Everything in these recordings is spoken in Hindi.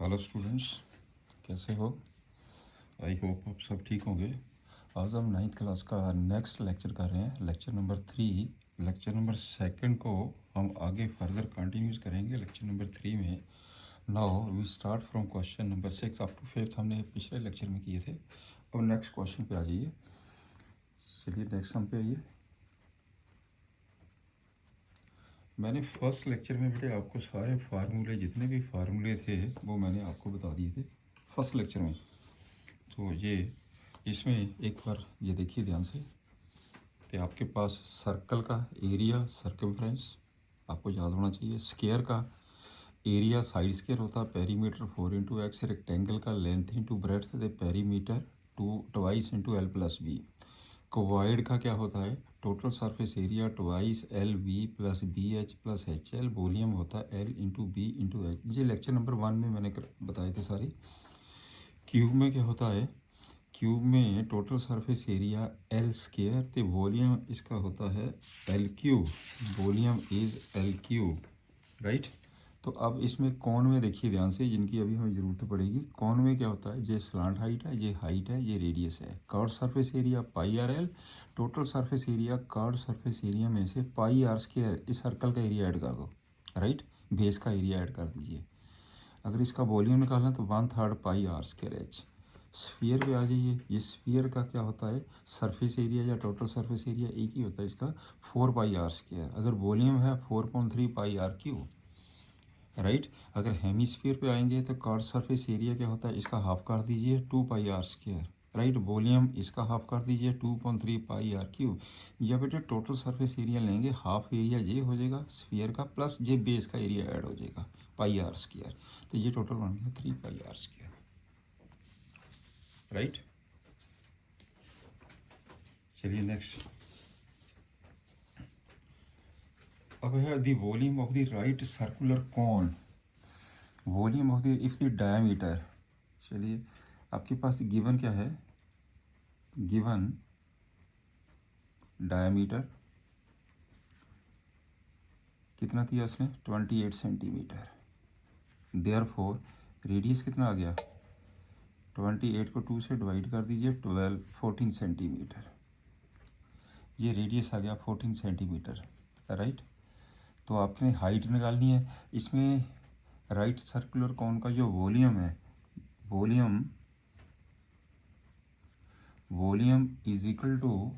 हेलो स्टूडेंट्स, कैसे हो? आई होप आप सब ठीक होंगे। आज हम नाइन्थ क्लास का नेक्स्ट लेक्चर कर रहे हैं, लेक्चर नंबर 3। लेक्चर नंबर 2 को हम आगे फर्दर कंटिन्यूज करेंगे लेक्चर नंबर 3 में। Now we start from question number 6 up to 5 हमने पिछले लेक्चर में किए थे। अब नेक्स्ट क्वेश्चन पे आ जाइए। चलिए नेक्स्ट हम पे आइए। मैंने फर्स्ट लेक्चर में बेटे आपको सारे फार्मूले, जितने भी फार्मूले थे वो मैंने आपको बता दिए थे फर्स्ट लेक्चर में। तो ये इसमें एक बार ये देखिए ध्यान से, कि आपके पास सर्कल का एरिया सर्कमफ्रेंस आपको याद होना चाहिए। स्क्वायर का एरिया साइड स्क्वायर होता है, पेरीमीटर 4 × x, रेक्टेंगल का लेंथ इंटू ब्रेड्थ दे पेरीमीटर 2 × L+B। क्यूबॉइड का क्या होता है? Total surface area 2L+B+BH+HL। Volume होता है L × B × H। ये लेक्चर नंबर 1 में मैंने बताए थे सारे। क्यूब में क्या होता है? क्यूब में total surface area L square, तो वॉल्यूम इसका होता है L cube. Volume is L cube, right. तो अब इसमें कौन में देखिए ध्यान से, जिनकी अभी हमें ज़रूरत पड़ेगी। कौन में क्या होता है? ये स्लांट हाइट है, ये हाइट है, ये रेडियस है। Curve surface area πr/L। Total surface area curve surface area में से πr², इस सर्कल का एरिया ऐड कर दो, राइट। बेस का एरिया ऐड कर दीजिए। अगर इसका वॉल्यूम निकालना तो 1/3 πr²H। स्फीयर पे आ जाइए। ये स्फीयर का क्या होता है? सरफेस एरिया या टोटल सरफेस एरिया एक ही होता है इसका, 4πr²। अगर वॉल्यूम है 4.3 πr³, राइट। अगर हेमीस्फीयर पे आएंगे तो कर्व सरफेस एरिया क्या होता है? इसका हाफ कर दीजिए 2πr², राइट। वॉल्यूम इसका हाफ कर दीजिए 2.3 πr³। या बेटे टोटल सरफेस एरिया लेंगे, हाफ एरिया ये हो जाएगा स्फीयर का, प्लस ये बेस का एरिया ऐड हो जाएगा πr²। तो ये टोटल बन गया 3πr², राइट। चलिए नेक्स्ट। अब है the volume of the right circular cone. Volume of the if the diameter. चलिए आपके पास गिवन क्या है? गिवन डायमीटर कितना दिया उसने? 28 सेंटीमीटर। देयरफॉर रेडियस कितना आ गया? 28 को 2 से डिवाइड कर दीजिए, 14 सेंटीमीटर। ये रेडियस आ गया 14 सेंटीमीटर, राइट। तो आपने हाइट निकालनी है। इसमें राइट सर्कुलर कॉन का जो वॉल्यूम है, volume is equal to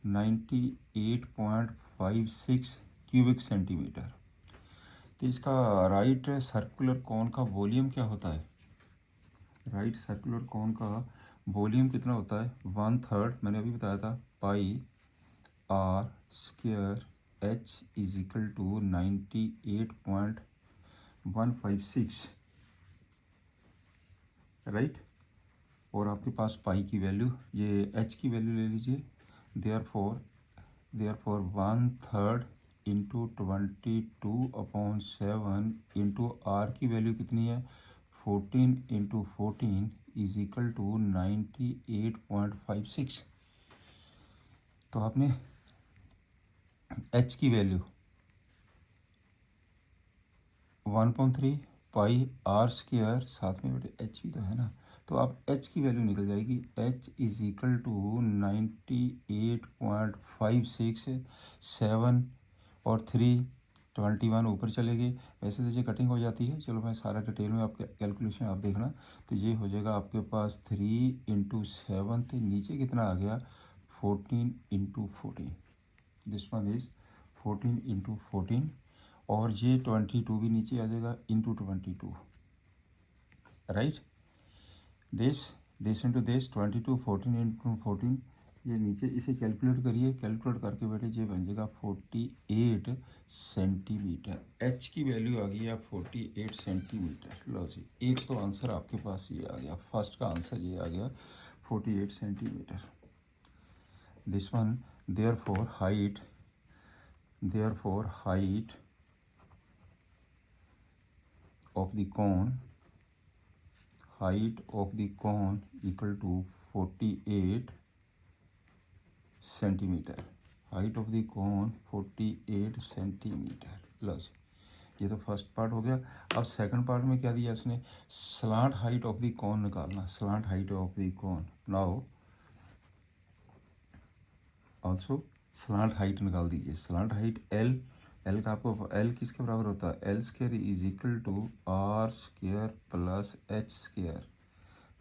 98.56 cubic centimetre. तो इसका राइट सर्कुलर कॉन का वॉल्यूम क्या होता है? राइट सर्कुलर कॉन का वॉल्यूम कितना होता है? 1/3, मैंने अभी बताया था, πr²H is equal to 98.156, right. और आपके पास पाई की वैल्यू, ये एच की वैल्यू ले लीजिए। देयरफॉर 1/3 इंटू 22/7 इंटू आर की वैल्यू कितनी है? 14 इंटू 14 इज इक्वल टू 98.56। तो आपने एच की वैल्यू 1.3 πr², साथ में बेटे एच भी तो है ना, तो आप एच की वैल्यू निकल जाएगी। एच इज इक्वल टू 98.56, 7 और 3 21 ऊपर चले गए। वैसे तो ये कटिंग हो जाती है, चलो मैं सारा डिटेल में आपके कैलकुलेशन आप देखना। तो ये हो जाएगा आपके पास 3 × 7, तो नीचे कितना आ गया? 14 × 14। दिस वन इज 14 × 14, और ये 22 भी नीचे आ जाएगा into 22, right. This into this 22, 14 × 14, ये नीचे इसे कैलकुलेट करिए। कैलकुलेट करके बेटे ये बन जाएगा 48 सेंटीमीटर। एच की वैल्यू आ गई है 48 सेंटीमीटर। लो जी, एक तो आंसर आपके पास ये आ गया, फर्स्ट का आंसर ये आ गया 48 centimetre. This one therefore height of the cone equal to 48 centimetre. Height of the cone 48 centimetre. Plus ये तो फर्स्ट पार्ट हो गया। अब सेकंड पार्ट में क्या दिया इसने, slant height of the cone निकालना, slant height of the cone. Now also slant height निकाल दीजिए, स्लांट हाइट एल, एल का आपको एल किसके बराबर होता है, L square is equal to are square plus H square.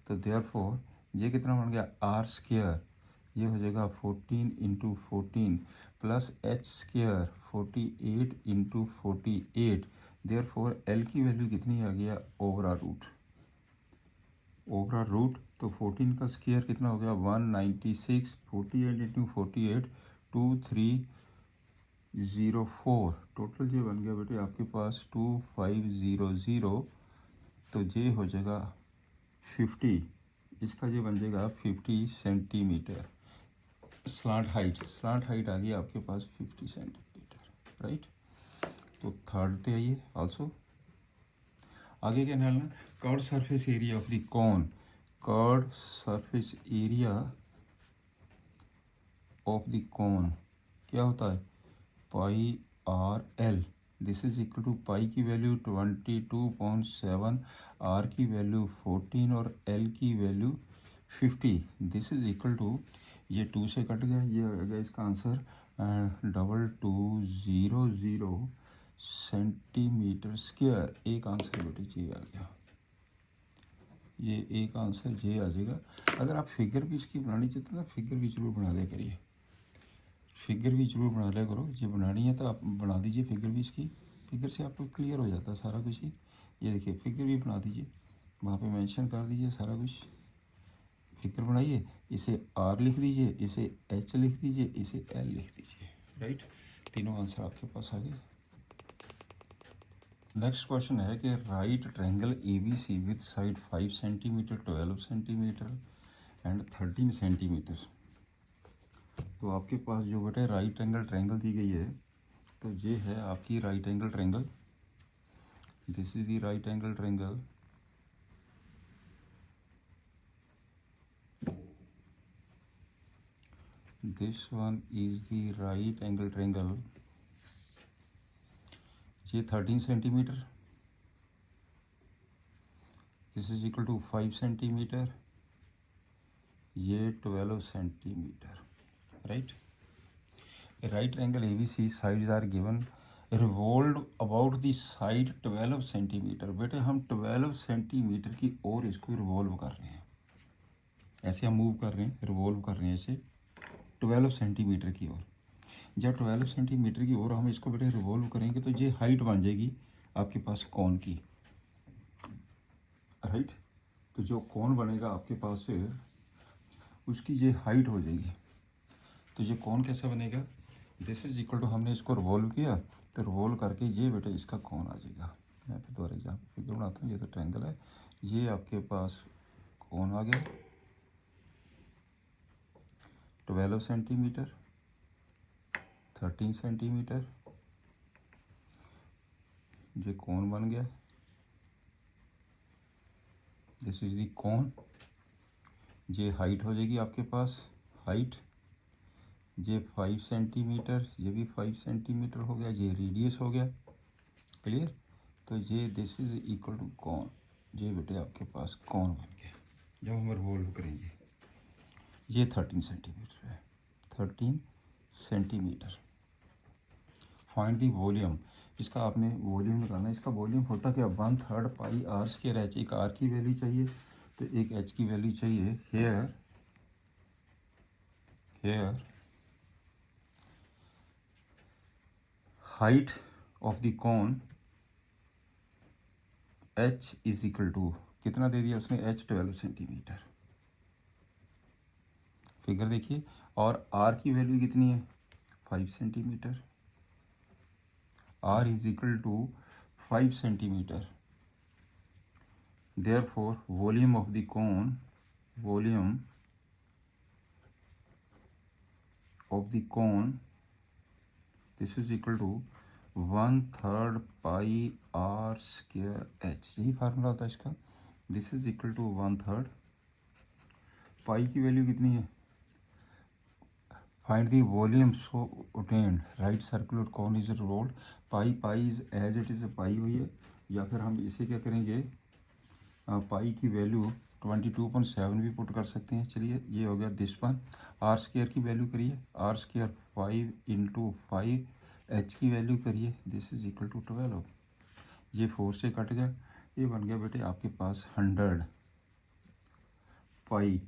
तो देयरफॉर ये कितना बन गया, आर स्क्वायर, ये हो जाएगा 14 × 14 plus H square 48 × 48। Therefore L की वैल्यू कितनी आ गया, ओवरा रूट, ओवरा रूट। तो 14 का स्क्वायर कितना हो गया 196, 48 × 48 2304। टोटल ये बन गया बेटे आपके पास 2500। तो ये हो जाएगा 50, इसका ये बन जाएगा 50 centimetre slant height, slant height आ गई आपके पास 50 सेंटीमीटर, राइट। तो थर्ड पे आइए ऑल्सो, आगे क्या निकालना, curve surface area of the cone, curve surface area of the cone क्या होता है, pi r l, this is equal to pi की वैल्यू 22.7, आर की वैल्यू 14 और एल की value 50। This is equal to, ये 2 से कट गया, ये आ गया इसका आंसर 2200 सेंटीमीटर स्क्वायर। एक आंसर बेटे ये आ गया, ये एक आंसर ये आ जाएगा। अगर आप फिगर भी इसकी बनानी चाहते हैं ना, फिगर भी जरूर बना लिया करिए, फिगर भी जरूर बना लिया करो। ये बनानी है तो आप बना दीजिए फिगर भी इसकी, फिगर से आपको क्लियर हो जाता है सारा कुछ ही। ये देखिए फिगर भी बना दीजिए, वहाँ पे मेंशन कर दीजिए सारा कुछ, फिगर बनाइए, इसे आर लिख दीजिए, इसे एच लिख दीजिए, इसे एल लिख दीजिए, राइट। तीनों आंसर आपके पास आ गए। नेक्स्ट क्वेश्चन है कि right triangle A B C with side 5 centimetre 12 centimetre and 13 centimetre. तो आपके पास जो बेटा राइट एंगल ट्रायंगल दी गई है, तो ये है आपकी right angle triangle, this is the right angle triangle. This one is the right angle triangle. ये 13 centimetre, this is equal to 5 centimetre, ये 12 centimetre, right. Right angle A B C sides are given revolve about the side 12 centimetre. बेटे हम 12 सेंटीमीटर की ओर इसको रिवॉल्व कर रहे हैं, ऐसे हम मूव कर रहे हैं, रिवॉल्व कर रहे हैं ऐसे 12 सेंटीमीटर की ओर। जब 12 सेंटीमीटर की ओर हम इसको बेटे रिवॉल्व करेंगे तो ये हाइट बन जाएगी आपके पास कॉन की, राइट। तो जो कॉन बनेगा आपके पास से उसकी ये हाइट हो जाएगी। तो ये कॉन कैसा बनेगा, दिस इज इक्वल टू, हमने इसको रिवॉल्व किया तो रिवॉल्व करके ये बेटे इसका कॉन आ जाएगा। मैं फिर दोबारा यहाँ पे फिगर बनाता हूँ, ये तो ट्रायंगल है, ये आपके पास कॉन आ गया 12 सेंटीमीटर 13 सेंटीमीटर, ये कॉन बन गया, दिस इज दी कॉन। ये हाइट हो जाएगी आपके पास, हाइट ये 5 सेंटीमीटर, ये भी 5 सेंटीमीटर हो गया, ये रेडियस हो गया, क्लियर। तो ये this is equal to cone, ये बेटे आपके पास कॉन बन गया। जब हम रिवॉल्व करेंगे ये 13 सेंटीमीटर है, 13 सेंटीमीटर। फाइंड दी वॉल्यूम, इसका आपने वॉल्यूम निकालना है। इसका वॉल्यूम होता क्या, 1/3 पाई आर स्क्वायर एच। एक आर की वैल्यू चाहिए तो एक एच की वैल्यू चाहिए। Here height of the cone H is equal to, कितना दे दिया उसने, एच 12 सेंटीमीटर, फिगर देखिए। और आर की वैल्यू कितनी है 5 centimetre, R is equal to 5 centimetre. Therefore volume of the cone, volume of the cone, this is equal to 1/3 pi are square H, यही फार्मूला होता है इसका। This is equal to 1/3, pi की वैल्यू कितनी है, find the volume so obtained, right circular cone is revolved, pi is as it is pi हुई है, या फिर हम इसे क्या करेंगे, पाई की वैल्यू 22.7 भी पुट कर सकते हैं। चलिए ये हो गया दिस वन। आर स्क्वायर की वैल्यू करिए, आर स्क्वायर 5 × 5, एच की वैल्यू करिए, दिस इज इक्वल टू 12। ये 4 से कट गया, ये बन गया बेटे आपके पास 100 पाई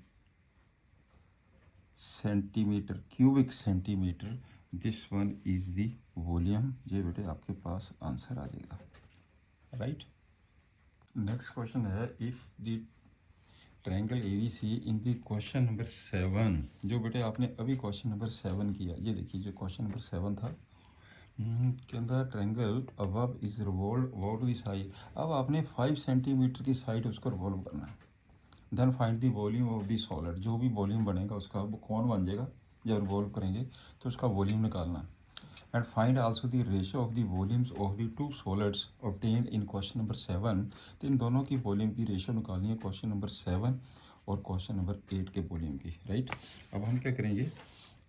centimetre, cubic centimetre. This one is the volume. ये बेटे आपके पास आंसर आ जाएगा, राइट। नेक्स्ट क्वेश्चन है, if the triangle ABC in the question number 7, जो बेटे आपने अभी क्वेश्चन नंबर 7 किया, ये देखिए जो क्वेश्चन नंबर 7 था, कहता है triangle above is revolve about the side. अब आपने 5 सेंटीमीटर की साइड उसको रिवॉल्व करना है। Then find the volume of the solid, जो भी वॉल्यूम बनेगा उसका वो कौन बन जाएगा जब रिवॉल्व करेंगे तो उसका वॉल्यूम निकालना है। And find also the ratio of the volumes of the two solids obtain in question number 7। तो इन दोनों की वॉल्यूम की रेशियो निकालनी है, क्वेश्चन नंबर 7 और क्वेश्चन नंबर 8 के वॉल्यूम की, राइट। अब हम क्या करेंगे,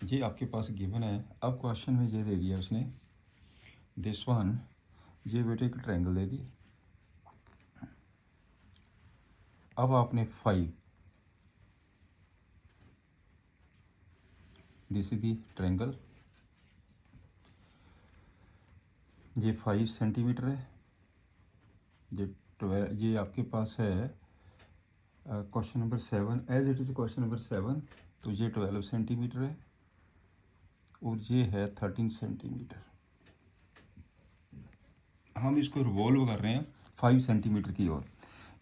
ये आपके पास गिवन है। अब क्वेश्चन में ये दे दिया उसने दिस वन, ये बेटे एक ट्रायंगल दे दी। अब आपने 5, दिस इज दी ट्रायंगल, ये 5 सेंटीमीटर है, ये 12, ये आपके पास है question number 7 as it is question number 7, तो ये 12 सेंटीमीटर है और ये है 13 सेंटीमीटर। हम इसको रिवॉल्व कर रहे हैं 5 सेंटीमीटर की ओर,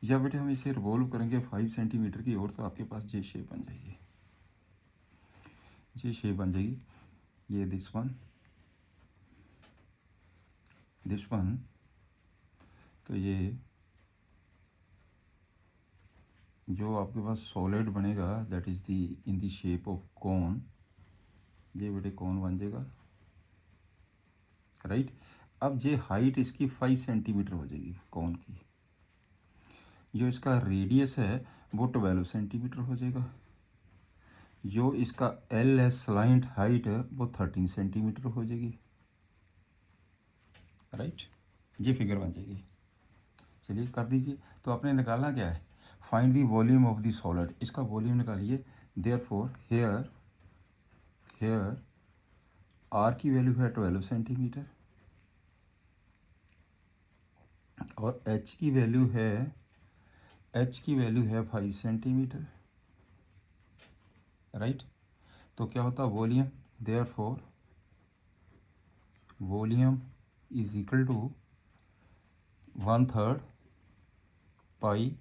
या बेटे हम इसे रिवॉल्व करेंगे 5 सेंटीमीटर की ओर, तो आपके पास ये शेप बन जाएगी, ये शेप बन जाएगी। ये दिस वन, तो ये जो आपके पास सॉलिड बनेगा that is the in the shape of cone, ये बेटे कोन बन जाएगा, राइट। अब ये हाइट इसकी 5 सेंटीमीटर हो जाएगी कोन की, जो इसका रेडियस है वो 12 सेंटीमीटर हो जाएगा, जो इसका एल है स्लाइंट हाइट है वो 13 सेंटीमीटर हो जाएगी, राइट। ये फिगर बन जाएगी। चलिए कर दीजिए। तो आपने निकालना क्या है, find the volume of the solid, इसका वॉल्यूम निकालिए। देयरफॉर हेयर आर की वैल्यू है 12 सेंटीमीटर और एच की वैल्यू है 5 सेंटीमीटर, राइट। तो क्या होता है volume, therefore volume is equal to 1/3 pi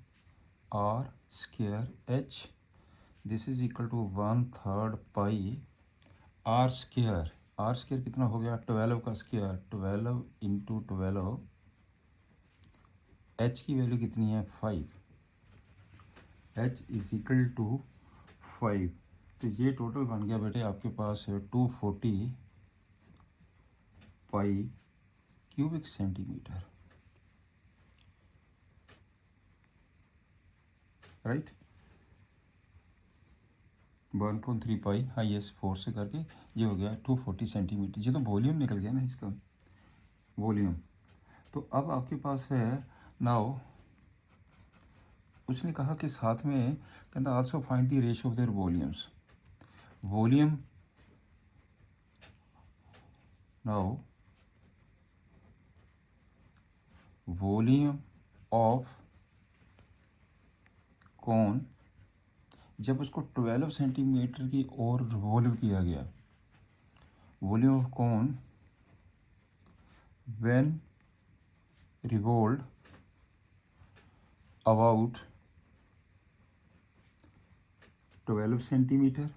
are square H, this is equal to 1/3 pi are square. Are square कितना हो गया, 12 का स्क्वायर, 12 × 12, एच की वैल्यू कितनी है 5, एच इज इक्वल टू 5। तो ये टोटल बन गया बेटे आपके पास 240 पाई क्यूबिक सेंटीमीटर, राइट। 1.3 पाई हाईएस 4 से करके ये हो गया 240 सेंटीमीटर। ये तो वॉल्यूम निकल गया ना इसका वॉल्यूम। तो अब आपके पास है नाउ, उसने कहा कि साथ में कहता also find the ratio of their volumes, volume now volume of कौन, जब उसको 12 सेंटीमीटर की ओर रिवॉल्व किया गया, वॉल्यूम ऑफ कौन when revolve about 12 centimetre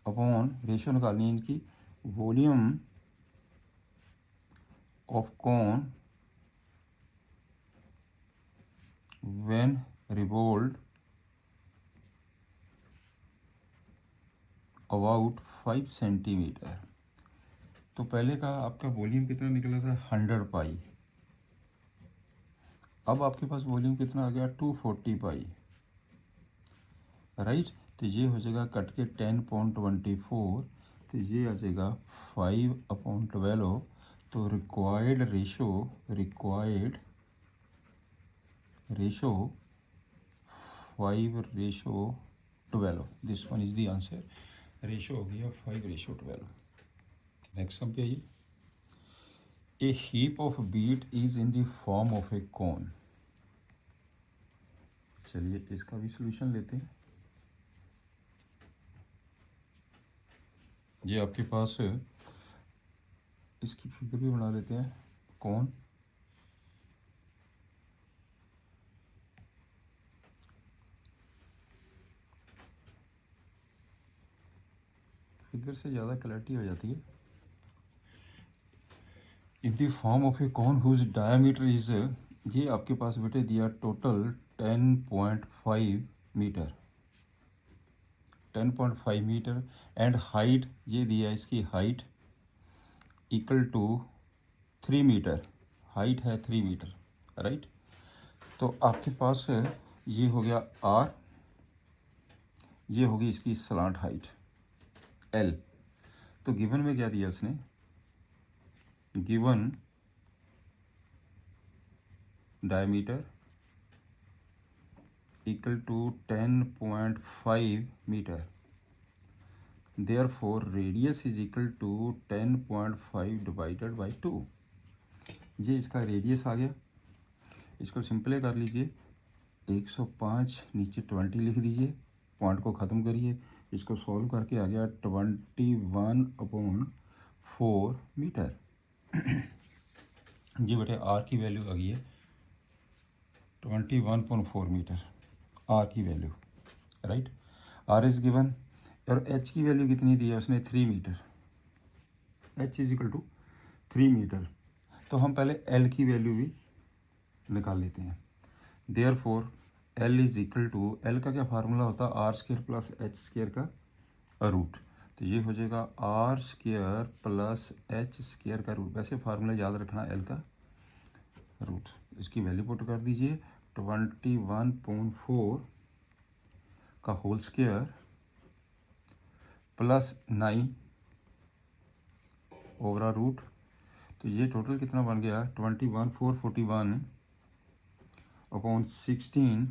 upon, ratio निकालनी है इनकी, वॉल्यूम ऑफ कौन व्हेन रिवॉल्व अबाउट 5 सेंटीमीटर। तो पहले का आपका वॉल्यूम कितना निकला था 100 पाई, अब आपके पास वॉल्यूम कितना आ गया 240 पाई, राइट। तो ये हो जाएगा कट के 10.24, तो ये आ जाएगा 5/12। तो required ratio 5/12। This one is the answer. Ratio हो गया 5/12। नेक्स्ट सम पे आइए। A heap of wheat is in the form of a cone. चलिए इसका भी सॉल्यूशन लेते हैं। ये आपके पास इसकी फिगर भी बना लेते हैं। कौन फिगर से ज़्यादा क्लैरिटी हो जाती है। In the form of a cone whose diameter is, ये आपके पास बेटे दिया total 10.5 metre, 10.5 metre. And height ये दिया, इसकी height equal to 3 metre. Height है 3 मीटर, राइट। तो आपके पास ये हो गया आर, ये होगी इसकी स्लांट हाइट एल। तो गिवन में क्या दिया उसने, given diameter equal to 10.5 metre, therefore radius is equal to 10.5 divided by 2। ये इसका रेडियस आ गया। इसको सिंपल कर लीजिए, 105 नीचे 20 लिख दीजिए, पॉइंट को ख़त्म करिए। इसको सॉल्व करके आ गया 21/4 मीटर। ये बेटे आर की वैल्यू आ गई है 21.4 मीटर, आर की value, right. R is given. और एच की वैल्यू कितनी दी है उसने, 3 metre. H is equal to 3 metre. तो हम पहले एल की वैल्यू भी निकाल लेते हैं। Therefore L is equal to, L का क्या फार्मूला होता है, R square plus H square का रूट। तो ये हो जाएगा are square plus H square का रूट। वैसे फार्मूला याद रखना, एल का रूट। इसकी वैल्यू पुट कर दीजिए, 21.4 का whole square plus 9 over root. तो ये टोटल कितना बन गया, 21,441/16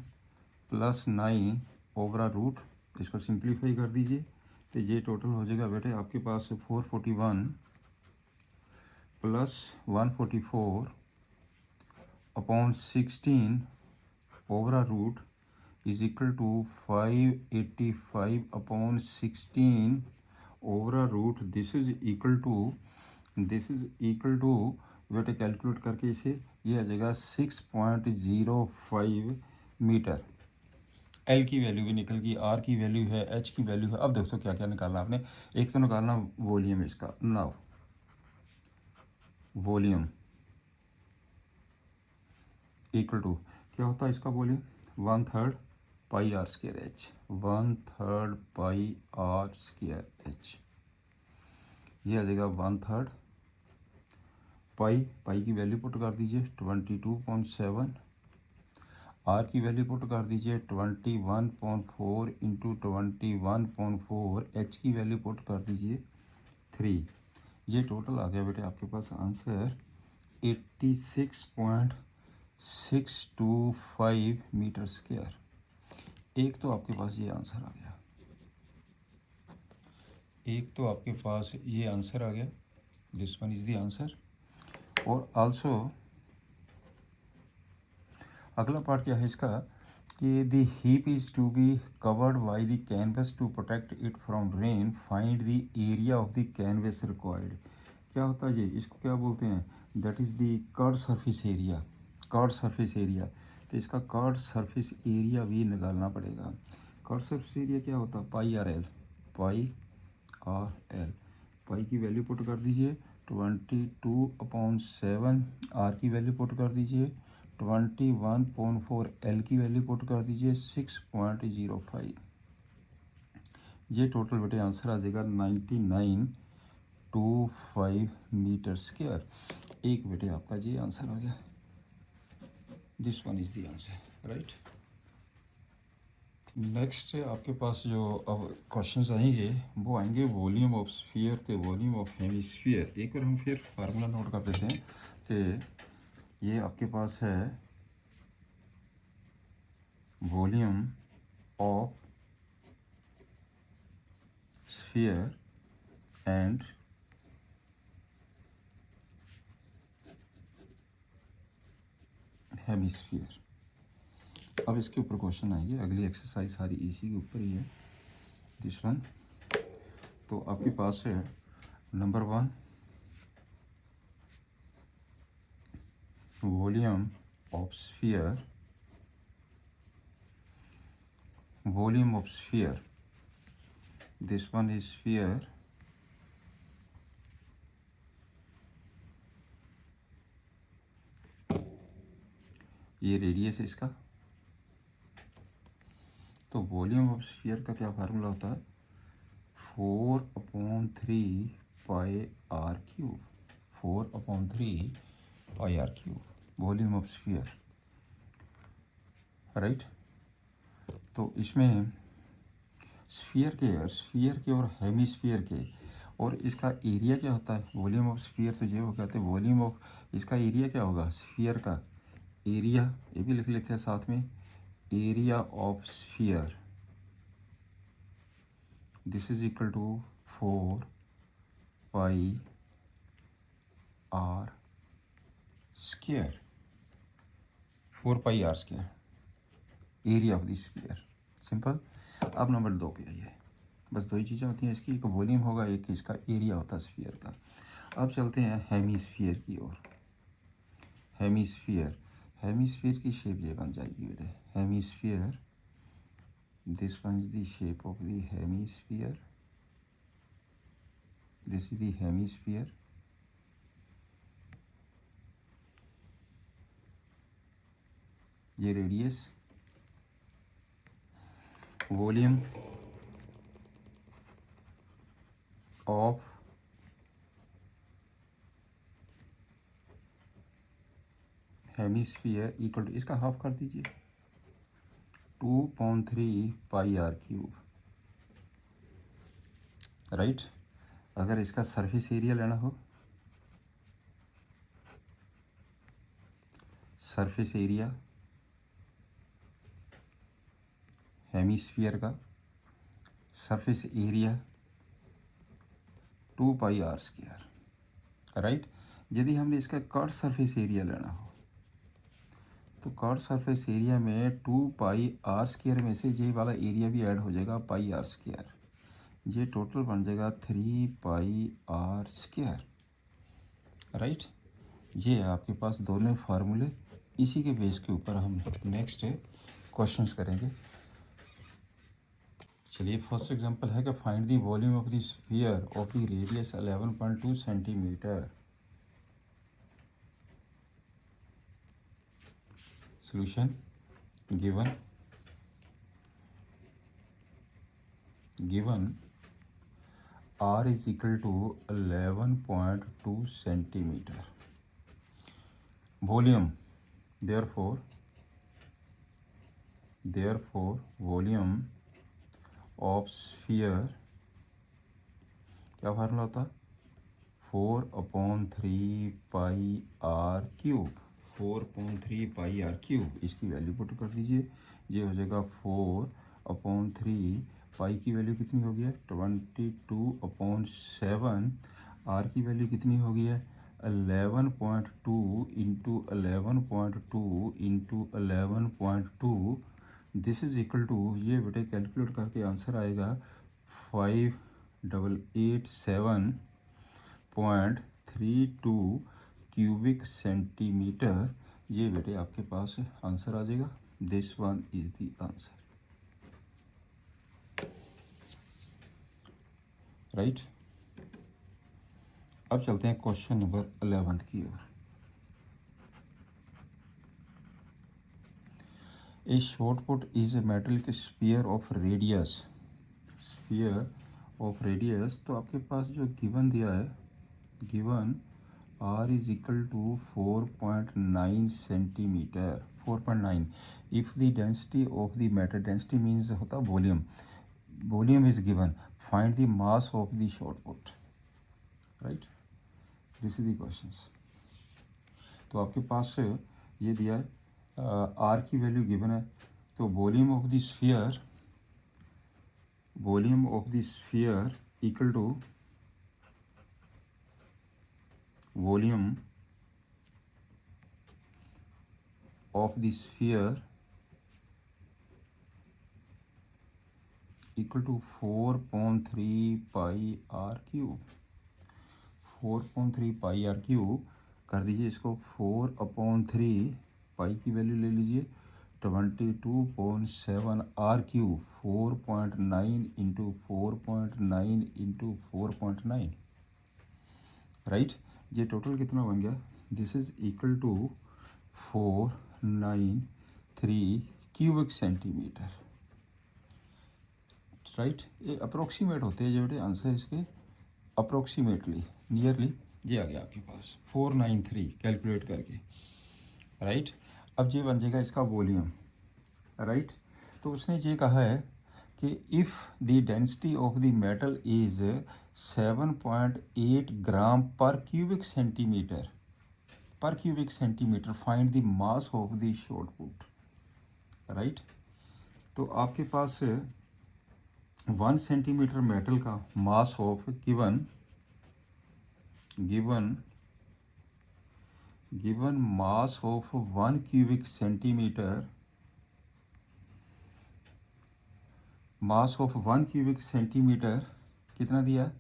प्लस 9 ओवर रूट। इसको सिंप्लीफाई कर दीजिए, तो ये टोटल हो जाएगा बेटे आपके पास 441 plus 144/16 over root is equal to 585/16 over root. This is equal to बेटे कैलकुलेट करके इसे, ये आ जाएगा 6.05 मीटर। एल की वैल्यू भी निकल गई, आर की वैल्यू है, एच की वैल्यू है। अब दोस्तों क्या क्या निकालना आपने, एक तो निकालना वॉल्यूम इसका। नाउ वॉल्यूम इक्वल टू क्या होता है इसका volume, 1/3 pi are square H, 1/3 pi are square H. ये आ जाएगा 1/3 पाई की वैल्यू पुट कर दीजिए 22.7। आर की वैल्यू पुट कर दीजिए 21.4 इंटू 21.4। एच की वैल्यू पुट कर दीजिए 3। ये टोटल आ गया बेटे आपके पास आंसर 86.625 मीटर स्क्वायर। एक तो आपके पास ये आंसर आ गया, एक तो आपके पास ये आंसर आ गया, this one is the answer. और आल्सो अगला पार्ट क्या है इसका, कि the heap is to be covered by the canvas to protect it from rain, find the area of the canvas required. क्या होता है ये, इसको क्या बोलते हैं, that is the curve surface area. Curve surface area, तो इसका कर्व सरफेस एरिया भी निकालना पड़ेगा। कर्व सरफेस एरिया क्या होता है, पाई आर एल, पाई आर एल। पाई की वैल्यू पुट कर दीजिए 22/7। आर की वैल्यू पुट कर दीजिए 21.4। एल की वैल्यू पुट कर दीजिए 6.05। ये टोटल बेटे आंसर आ जाएगा 9925 मीटर स्क्वायर। एक बेटे आपका ये आंसर आ गया, this one is the answer, right. Next आपके पास जो अब क्वेश्चंस आएंगे वो आएंगे वॉल्यूम ऑफ स्फीयर तो वॉल्यूम ऑफ हेमिस्फीयर। एक बार हम फिर फार्मूला नोट कर देते हैं। तो ये आपके पास है volume of sphere and hemisphere. अब इसके ऊपर क्वेश्चन आएंगे, अगली एक्सरसाइज सारी इसी के ऊपर ही है, दिस वन। तो आपके पास है number 1 volume of sphere, volume of sphere, this one is sphere, ये रेडियस है इसका। तो वॉल्यूम ऑफ स्फीयर का क्या फार्मूला होता है, 4/3 pi are cube, 4/3 pi are cube volume of sphere, right. तो इसमें स्फीयर के और हेमिस्फीयर के और इसका एरिया क्या होता है, वॉल्यूम ऑफ स्फीयर तो ये वो कहते हैं वॉल्यूम ऑफ, इसका एरिया क्या होगा स्फीयर का एरिया, ये भी लिख लेते हैं साथ में, area of sphere this is equal to 4 pi are square, 4 pi are square area of the sphere, simple. अब नंबर 2 पे आइए, बस दो ही चीज़ें होती हैं इसकी, एक वॉल्यूम होगा एक इसका एरिया होता है स्फीयर का। अब चलते हैं हेमिस्फीयर की ओर। हेमिस्फीयर की शेप ये बन जाएगी बेटे, hemisphere, this one is the shape of the hemisphere, this is the hemisphere, ये radius, volume of hemisphere equal to, इसका हाफ कर दीजिए, 2/3 पाई आर क्यूब, राइट। अगर इसका सरफेस एरिया लेना हो, सरफेस एरिया हेमिस्फीयर का surface area 2 pi are square, right. यदि हमने इसका कर्व सरफेस एरिया लेना हो तो कर्व सरफेस एरिया में 2 पाई आर स्क्वायर में से ये वाला एरिया भी ऐड हो जाएगा पाई आर स्क्वायर, ये टोटल बन जाएगा 3 पाई आर स्क्वायर, राइट। ये है आपके पास दोनों फार्मूले, इसी के बेस के ऊपर हम नेक्स्ट क्वेश्चंस करेंगे। चलिए फर्स्ट एग्जांपल है कि find the volume of the sphere of the radius 11.2 centimetre. Solution given r is equal to 11.2 centimeter. Volume, therefore volume of sphere क्या फार्मूला होता, 4/3 pi are cube, 4/3 pi are cube, इसकी वैल्यू पुट कर दीजिए, ये हो जाएगा 4/3 पाई की वैल्यू कितनी हो गई है 22/7, आर की वैल्यू कितनी हो गई है 11.2 into 11.2 into 11.2, this is equal to, ये बेटे कैलकुलेट करके आंसर आएगा 5887.32 क्यूबिक सेंटीमीटर, ये बेटे आपके पास आंसर आ जाएगा, this one is the answer, right. अब चलते हैं क्वेश्चन नंबर 11 की ओर। A shot put is a metallic sphere of radius, तो आपके पास जो गिवन दिया है, given R is equal to 4.9 centimetre 4.9 if the density of the matter density means होता volume is given find the mass of the shot put right this is the questions तो आपके पास ये दिया है R की वैल्यू गिवन है तो volume of the sphere equal to volume of the sphere equal to 4.3 pi r cube 4.3 pi r cube कर दीजिए इसको 4/3 पाई की वैल्यू ले लीजिए 22.7 r cube 4.9 into 4.9 into 4.9 right ये टोटल कितना बन गया this is equal to 493 cubic centimetre right ये अप्रोक्सीमेट होते हैं जो बेटे आंसर इसके अप्रोक्सीमेटली नियरली ये आ गया आपके पास 493 कैलकुलेट करके राइट अब ये बन जाएगा इसका वॉल्यूम राइट तो उसने ये कहा है कि if the density of the metal is 7.8 gram per cubic centimetre find the mass of the shot put right तो आपके पास 1 सेंटीमीटर मेटल का mass of given mass of 1 cubic centimetre कितना दिया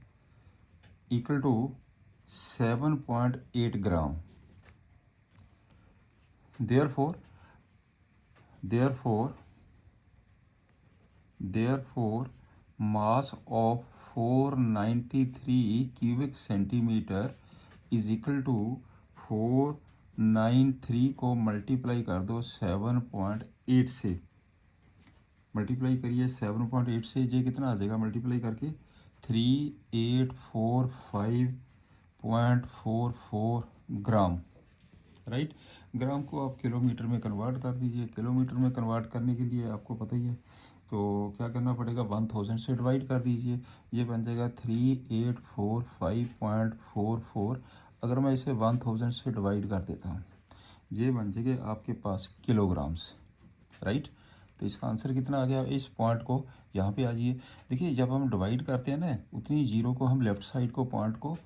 equal to 7.8 gram therefore mass of 493 cubic centimeter is equal to 493 को मल्टीप्लाई कर दो 7.8 से मल्टीप्लाई करिए 7.8 से ये कितना आ जाएगा मल्टीप्लाई करके 3845.44 ग्राम राइट ग्राम को आप किलोमीटर में कन्वर्ट कर दीजिए किलोमीटर में कन्वर्ट करने के लिए आपको पता ही है तो क्या करना पड़ेगा 1000 से डिवाइड कर दीजिए ये बन जाएगा 3845.44 अगर मैं इसे 1000 से डिवाइड कर देता हूँ ये बन जाएगा आपके पास किलोग्राम्स राइट तो इसका आंसर कितना आ गया इस पॉइंट को यहाँ पे आ जाइए देखिए जब हम डिवाइड करते हैं ना उतनी जीरो को हम लेफ़्ट साइड को पॉइंट को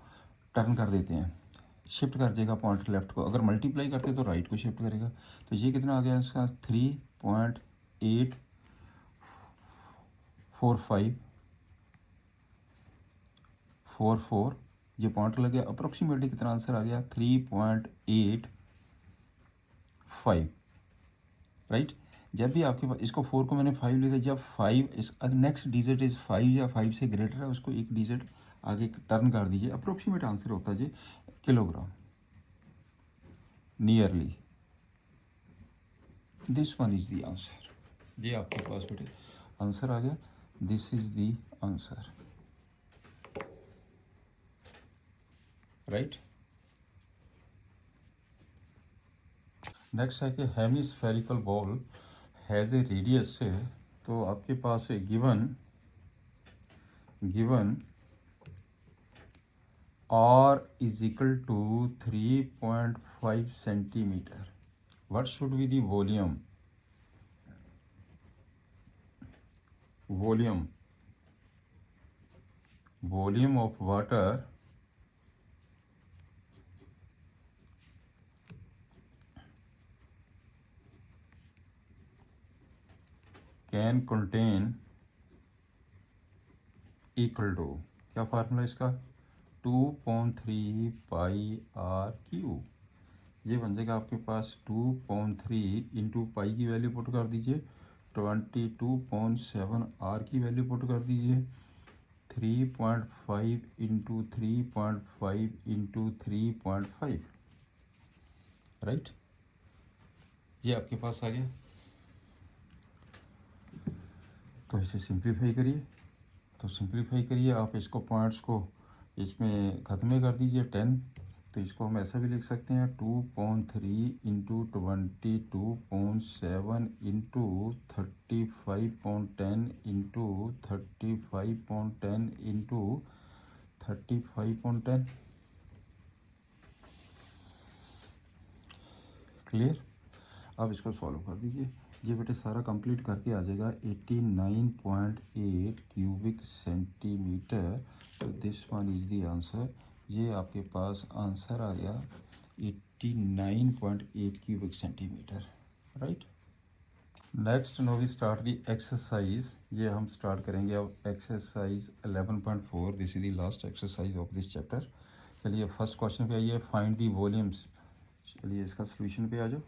टर्न कर देते हैं शिफ्ट कर देगा पॉइंट लेफ्ट को अगर मल्टीप्लाई करते तो राइट को शिफ्ट करेगा तो ये कितना आ गया इसका 3.84544 ये पॉइंट लग गया अप्रोक्सीमेटली कितना आंसर आ गया 3.85 राइट जब भी आपके पास इसको 4 को मैंने 5 लिखा जब 5 इस नेक्स्ट डिजिट इज़ 5 या 5 से ग्रेटर है उसको एक डिजिट आगे टर्न कर दीजिए अप्रोक्सीमेट आंसर होता है जी kilogram nearly this one is the answer ये आपके पास बेटे आंसर आ गया this is the answer right next है कि hemispherical bowl has a radius तो आपके पास है given R is equal to 3.5 centimeter. What should be the volume? Volume of water can contain equal to क्या फार्मूला इसका 2.3 पाई आर क्यूब ये बन जाएगा आपके पास 2.3 इंटू पाई की वैल्यू पुट कर दीजिए 22.7 आर की वैल्यू पुट कर दीजिए 3.5 इंटू 3.5 इंटू 3.5 राइट ये आपके पास आ गया तो इसे सिंप्लीफाई करिए आप इसको पॉइंट्स को इसमें ख़त्म कर दीजिए 10 तो इसको हम ऐसा भी लिख सकते हैं 2.3 into 22.7 into 35.10 into 35.10 into 35.10। Clear. अब इसको सॉल्व कर दीजिए। ये बेटे सारा कंप्लीट करके आ जाएगा 89.8 क्यूबिक सेंटीमीटर। तो this one is the answer. ये आपके पास आंसर आ गया 89.8 cubic centimetre, right. Next no we start the exercise. ये हम स्टार्ट करेंगे अब exercise 11.4। This is the last exercise of this chapter. चलिए फर्स्ट क्वेश्चन पे आइए, फाइंड दी वॉल्यूम्स। चलिए इसका सोल्यूशन पे आ जाओ।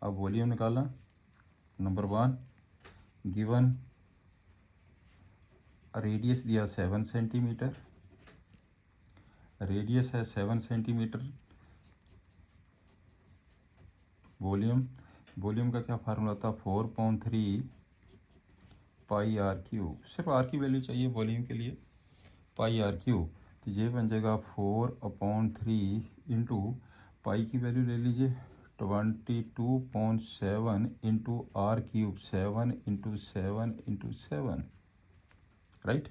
अब वॉल्यूम निकालना। नंबर 1, गिवन रेडियस दिया 7 सेंटीमीटर, रेडियस है 7 सेंटीमीटर। वॉल्यूम का क्या फार्मूला था, 4.3 पाई आर क्यूब। सिर्फ आर की वैल्यू चाहिए वॉल्यूम के लिए, पाई आर क्यूब। तो ये बन जाएगा 4/3 इंटू पाई की वैल्यू ले लीजिए 22.7 into R cube, 7 into 7 into 7, right.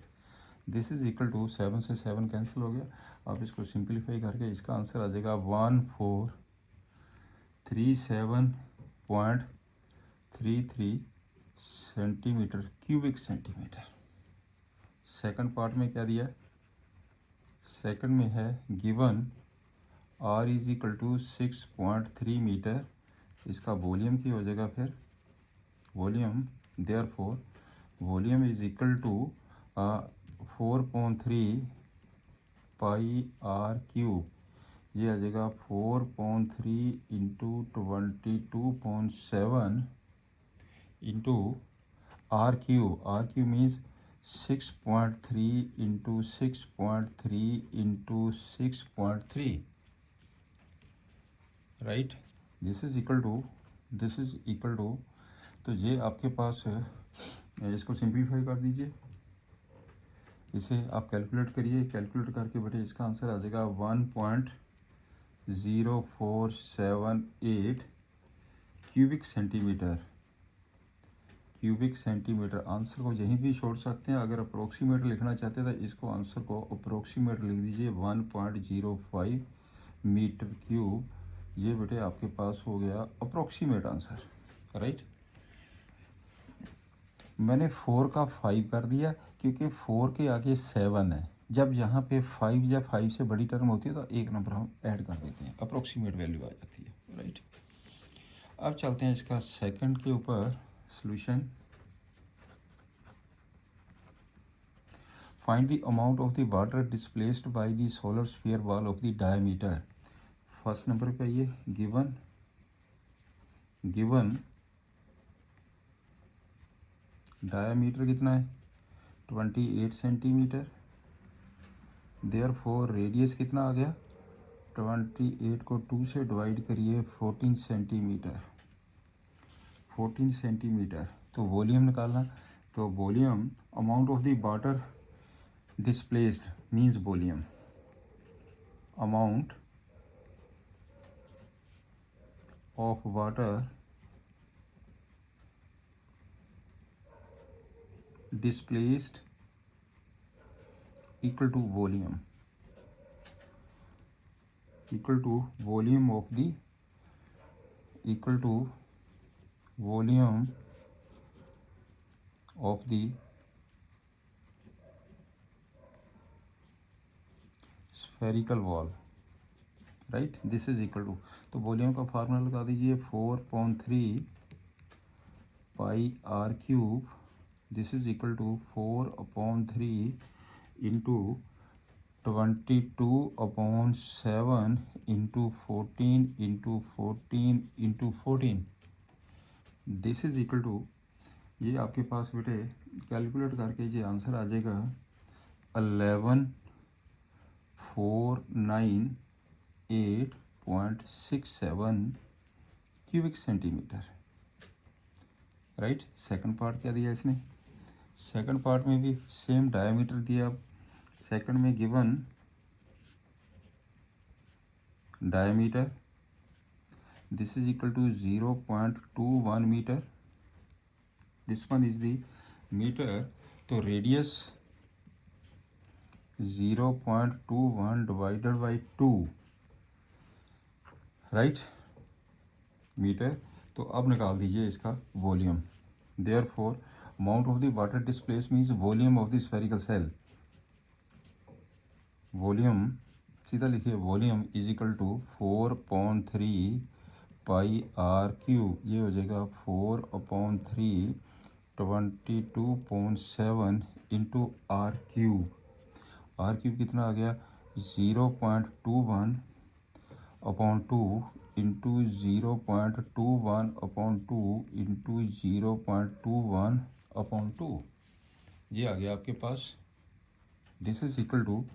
This is equal to 7 से 7 कैंसिल हो गया। आप इसको सिंप्लीफाई करके इसका आंसर आ जाएगा 1437.33 centimetre cubic centimetre. Second part में क्या दिया, सेकंड में है given R is equal to 6.3 metre. इसका वॉल्यूम की हो जाएगा फिर volume, therefore volume is equal to 4.3 pi are cube. ये आ जाएगा 4.3 into 22.7 into R cube means 6.3 into 6.3 into 6.3, right. This is equal to तो ये आपके पास है, इसको सिंप्लीफाई कर दीजिए, इसे आप कैलकुलेट करिए। कैलकुलेट करके बेटे इसका आंसर आ जाएगा 1.0478 क्यूबिक सेंटीमीटर। आंसर को यहीं भी छोड़ सकते हैं। अगर अप्रोक्सीमेट लिखना चाहते हैं तो इसको आंसर को अप्रोक्सीमेट लिख दीजिए 1.05 मीटर क्यूब। ये बेटे आपके पास हो गया अप्रोक्सीमेट आंसर, राइट। मैंने 4 का 5 कर दिया क्योंकि 4 के आगे 7 है। जब यहाँ पे 5 या 5 से बड़ी टर्म होती है तो एक नंबर हम ऐड कर देते हैं, अप्रोक्सीमेट वैल्यू आ जाती है, राइट। अब चलते हैं इसका सेकंड के ऊपर solution. Find the amount of the water displaced by the solar sphere ball of the diameter. First number पे ये गिवन डायमीटर कितना है 28 सेंटीमीटर। देयरफॉर रेडियस कितना आ गया, 28 को 2 से डिवाइड करिए 14 सेंटीमीटर। तो वॉल्यूम निकालना। तो volume amount of the water displaced means volume, amount of water displaced equal to volume of the spherical wall, right. This is equal to, तो वॉल्यूम का फार्मूला लगा दीजिए 4.3 pi are cube. This is equal to 4/3 into 22/7 into 14 into 14 into 14। This is equal to, ये आपके पास बेटे कैलकुलेट करके ये आंसर आ जाएगा 11498.67 cubic centimetre, right. Second part क्या दिया इसने, सेकंड पार्ट में भी सेम डायमीटर दिया। सेकंड में given diameter, this is equal to 0.21 meter, this one is the meter, तो radius 0.21 divided by 2, right metre. तो अब निकाल दीजिए इसका volume. Therefore amount of the water displace means volume of the spherical shell. Volume सीधा लिखिए, volume is equal to 4/3 pi are cube, ये हो जाएगा 4/3 22.7 into R cube. Are cube कितना आ गया 0.21/2 इंटू 0.21/2 इंटू 0.21/2, ये आ गया आपके पास। दिस इज इक्वल टू,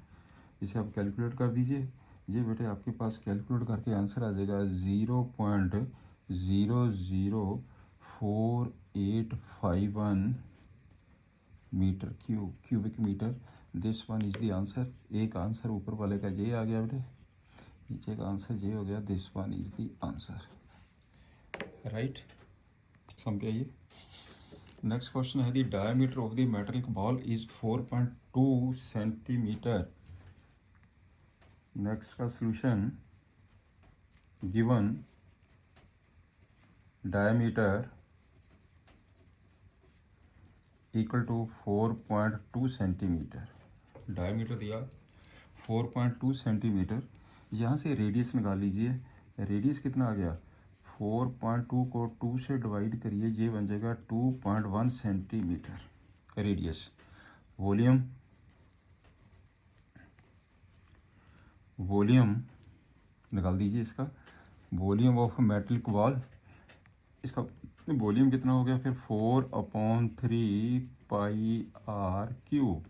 इसे आप कैलकुलेट कर दीजिए। ये बेटे आपके पास कैलकुलेट करके आंसर आ जाएगा 0.00481 metre cubic metre. This one is the answer. एक आंसर ऊपर वाले का ये आ गया बेटे, नीचे का आंसर ये हो गया। This one is the answer, right. समझाइए। नेक्स्ट क्वेश्चन है the diameter of the metallic ball is 4.2 centimetre. Next का solution, given diameter equal to 4.2 centimetre. Diameter दिया 4.2 सेंटीमीटर, यहाँ से रेडियस निकाल लीजिए। रेडियस कितना आ गया, 4.2 को 2 से डिवाइड करिए, ये बन जाएगा 2.1 सेंटीमीटर रेडियस। वॉल्यूम निकाल दीजिए इसका। वॉल्यूम ऑफ मेटलिक बॉल, इसका वॉल्यूम कितना हो गया फिर 4/3 pi are cube.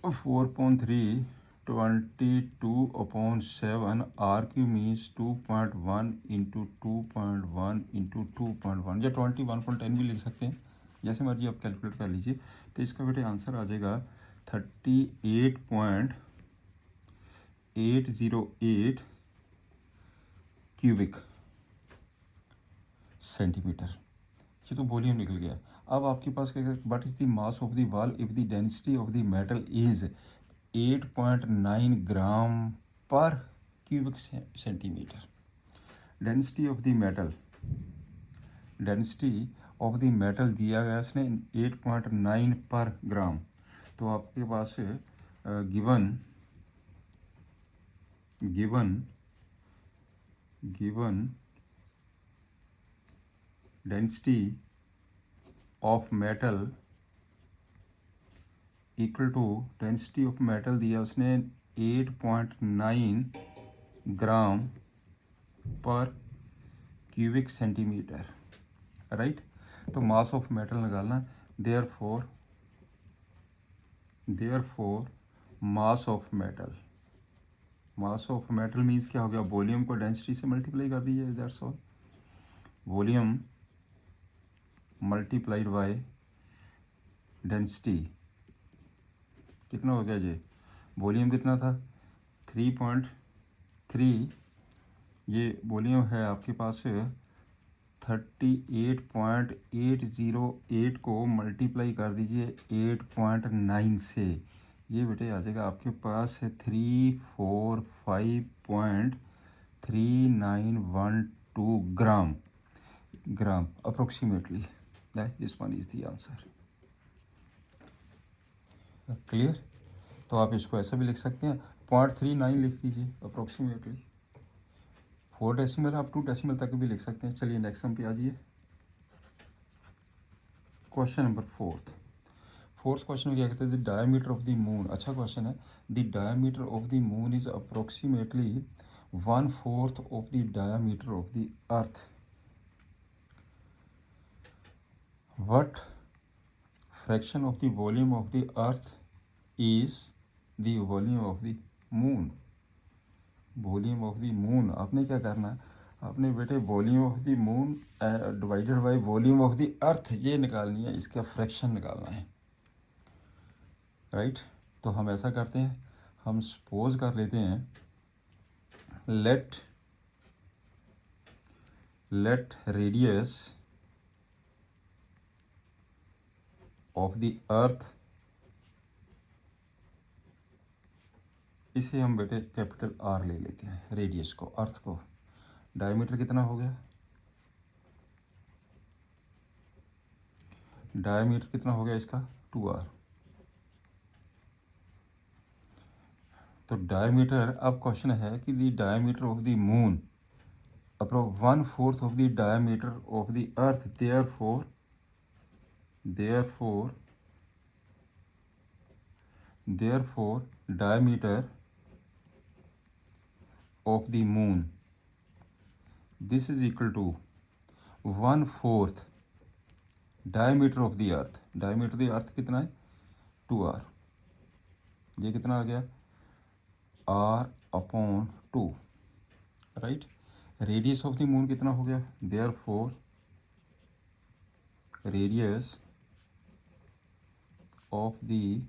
4/3 22/7 r cube means 2.1 into 2.1 into 2.1 या 21.10 भी लिख सकते हैं, जैसे मर्जी आप कैलकुलेट कर लीजिए। तो इसका बेटे आंसर आ जाएगा 38.808 क्यूबिक सेंटीमीटर। ये तो वॉल्यूम निकल गया। अब आपके पास क्या, what is the mass of the ball if the density of the metal is 8.9 gram per cubic centimetre. Density of the metal दिया गया इसने 8.9 पर ग्राम। तो आपके पास given density of metal equal to, density of metal दिया उसने 8.9 gram per cubic centimetre, right. तो मास ऑफ मेटल निकालना, therefore mass of metal means क्या हो गया, वॉल्यूम को डेंसिटी से मल्टीप्लाई कर दीजिए, that's all. Volume multiplied by density कितना हो गया जी, वॉल्यूम कितना था 3.3, ये वॉल्यूम है आपके पास 38.808 को मल्टीप्लाई कर दीजिए 8.9 से, ये बेटे आ जाएगा आपके पास 345.3912 gram approximately. This one is the answer. Clear. तो आप इसको ऐसा भी लिख सकते हैं, 0.39 लिख दीजिए अप्रोक्सीमेटली। 4 डेसिमल आप 2 डेसिमल तक भी लिख सकते हैं। चलिए नेक्स्ट हम पे आ जाइए। क्वेश्चन नंबर फोर्थ क्वेश्चन में क्या कहते हैं, the diameter of the moon. अच्छा क्वेश्चन है। The diameter of the moon is approximately 1/4 of the diameter of the earth. What fraction of the volume of the earth is the volume of the moon. Volume of the moon आपने क्या करना है, आपने बेटे volume of the moon divided by volume of the अर्थ ये निकालनी है, इसका फ्रैक्शन निकालना है, राइट। तो हम ऐसा करते हैं, हम सपोज कर लेते हैं let radius of the earth, इसे हम बेटे कैपिटल आर ले लेते हैं, रेडियस को, अर्थ को। डायमीटर कितना हो गया, डायमीटर कितना हो गया इसका 2r। तो डायमीटर, अब क्वेश्चन है कि the diameter of the moon approx 1/4 of the diameter of the earth, therefore diameter of the moon, this is equal to 1/4 diameter of the earth। diameter of the earth कितना है 2r, ये कितना आ गया r/2, right. Radius of the moon कितना हो गया, therefore radius of the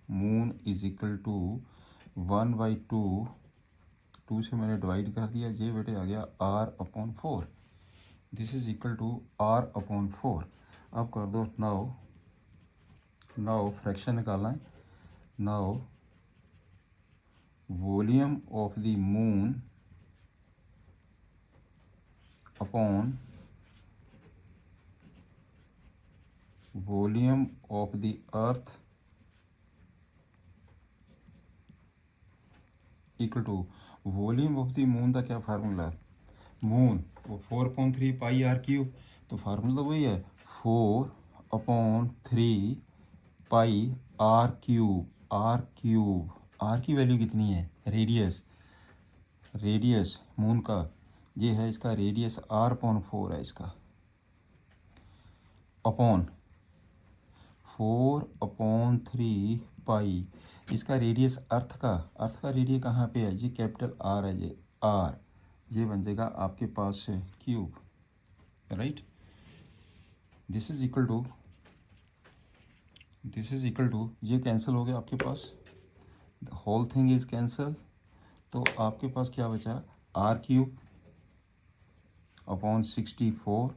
moon is equal to 1/2, 2 से मैंने डिवाइड कर दिया, ये बेटे आ गया r/4, this is equal to r/4। अब कर दो नाउ फ्रैक्शन निकालना है। Now volume of the moon upon volume of the earth equal to volume of the moon का क्या फार्मूला, मून वो 4/3 पाई आर क्यूब, तो फार्मूला तो वही है 4/3 पाई आर क्यूब। आर की वैल्यू कितनी है, रेडियस मून का ये है, इसका रेडियस r/4 है इसका, अपॉन 4/3 पाई, इसका रेडियस अर्थ का रेडियस कहाँ पे है, जी कैपिटल आर है, ये आर, ये बन जाएगा आपके पास cube, right. This is equal to ये कैंसिल हो गया आपके पास, the whole thing is cancel, तो आपके पास क्या बचा r³ अपॉन 64,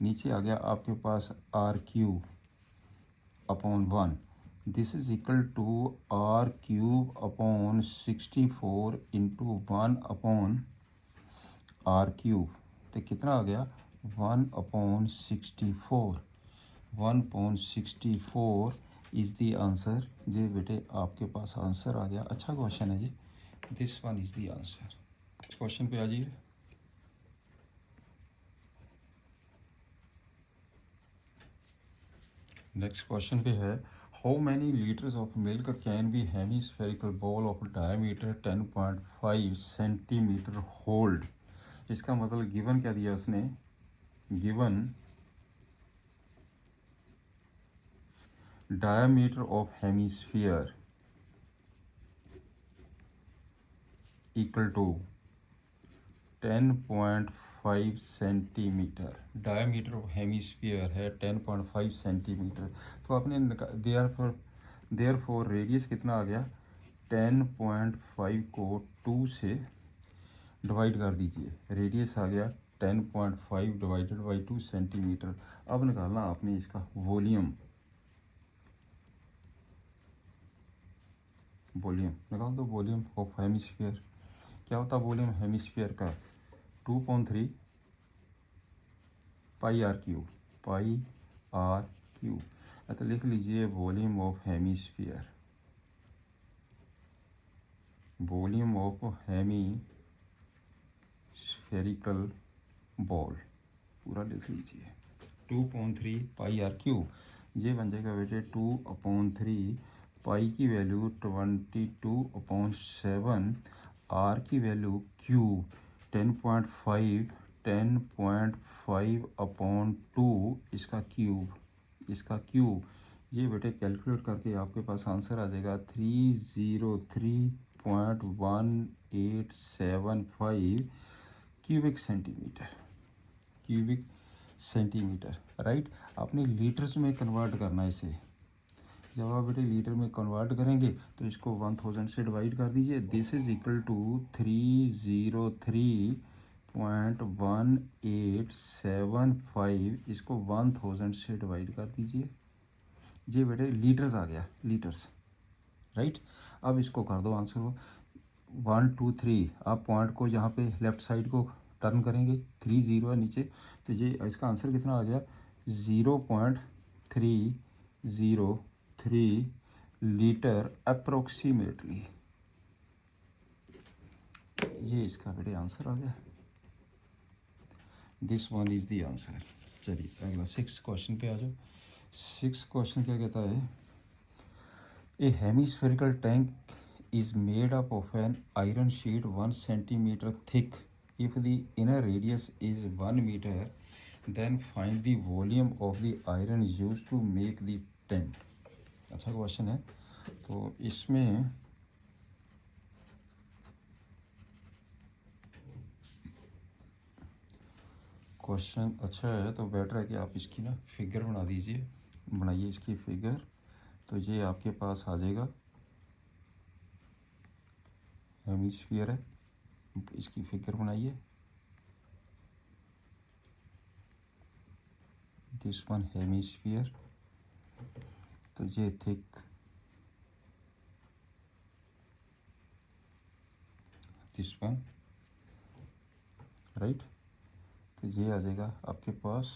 नीचे आ गया आपके पास r³ upon 1, this is equal to r³ upon 64 into 1 upon r³, तो कितना आ गया 1/64, 1/64 इज़ दी आंसर। जी बेटे आपके पास आंसर आ गया, अच्छा क्वेश्चन है जी, this one is the answer. इस क्वेश्चन पे आ जाइए। नेक्स्ट क्वेश्चन पे है, how many litres of milk can be hemispherical bowl of diameter 10.5 centimetre hold. इसका मतलब गिवन क्या दिया उसने, given diameter of hemisphere equal to 10.5 centimetre. Diameter of hemisphere है 10.5 सेंटीमीटर, तो आपने देयरफॉर रेडियस कितना आ गया, 10.5 को 2 से डिवाइड कर दीजिए, रेडियस आ गया 10.5 डिवाइडेड बाई 2 सेंटीमीटर। अब निकालना आपने इसका वॉल्यूम निकाल दो, वॉल्यूम ऑफ हेमिस्फीयर क्या होता है, वॉल्यूम हेमिस्फीयर का 2/3 पाई आर क्यूब, तो लिख लीजिए volume of hemisphere, volume of hemispherical ball पूरा लिख लीजिए, 2/3 पाई आर क्यूब, ये बन जाएगा बेटे 2/3, पाई की वैल्यू 22/7, आर की वैल्यू क्यूब 10.5/2, इसका क्यूब ये बेटे कैलकुलेट करके आपके पास आंसर आ जाएगा 303.1875 क्यूबिक सेंटीमीटर, राइट। आपने लीटर्स में कन्वर्ट करना है इसे, जब आप बेटे लीटर में कन्वर्ट करेंगे तो इसको 1000 से डिवाइड कर दीजिए। दिस इज इक्वल टू 303.1875, इसको 1000 से डिवाइड कर दीजिए। ये बेटे लीटर्स आ गया, लीटर्स, राइट। अब इसको कर दो आंसर को 1 2 3, आप पॉइंट को यहाँ पे लेफ्ट साइड को टर्न करेंगे, 3 0 है नीचे, तो ये इसका आंसर कितना आ गया 0.303 लीटर अप्रोक्सीमेटली। ये इसका बेटे आंसर आ गया। This one is the answer. चलिए अगला 6 क्वेश्चन पे आ जाओ। 6 क्वेश्चन क्या कहता है, a hemispherical tank is made up of an iron sheet 1 centimeter thick. If the inner radius is 1 meter, then find the volume of the iron used to make the tent. अच्छा क्वेश्चन है। तो इसमें क्वेश्चन अच्छा है तो बेटर है कि आप इसकी ना फिगर बना दीजिए, बनाइए इसकी फिगर। तो ये आपके पास आ जाएगा, हेमिस्फीयर है, इसकी फिगर बनाइए। दिस वन हेमिस्फीयर, तो ये थिक, दिस वन, राइट। तो ये आ जाएगा आपके पास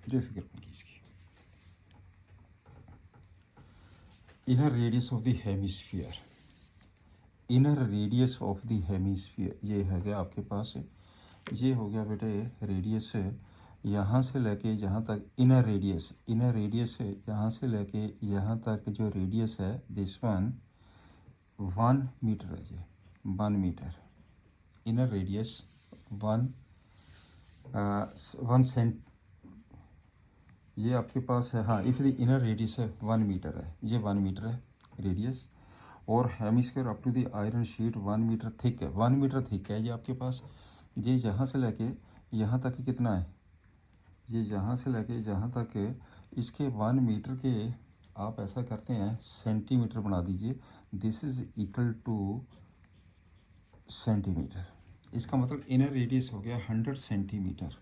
जो फिगर बन गई इसकी। Inner radius of the hemisphere, inner radius of the hemisphere ये है गया आपके पास है। ये हो गया बेटे रेडियस है यहाँ से लेके यहाँ तक, इनर रेडियस, इनर रेडियस है यहाँ से लेके यहाँ तक जो रेडियस है दिस वन 1 मीटर है। ये 1 मीटर इनर रेडियस 1 सेंट, ये आपके पास है। हाँ, इफ द इनर रेडियस है 1 मीटर है, ये 1 मीटर है रेडियस, और hemisphere up to the iron sheet 1 metre thick है, 1 मीटर थिक है ये आपके पास। ये यहाँ से लेके यहाँ तक कितना है, ये यहाँ से लेके यहाँ तक इसके 1 मीटर के आप ऐसा करते हैं सेंटीमीटर बना दीजिए। This is equal two centimetre, इसका मतलब इनर रेडियस हो गया 100 सेंटीमीटर।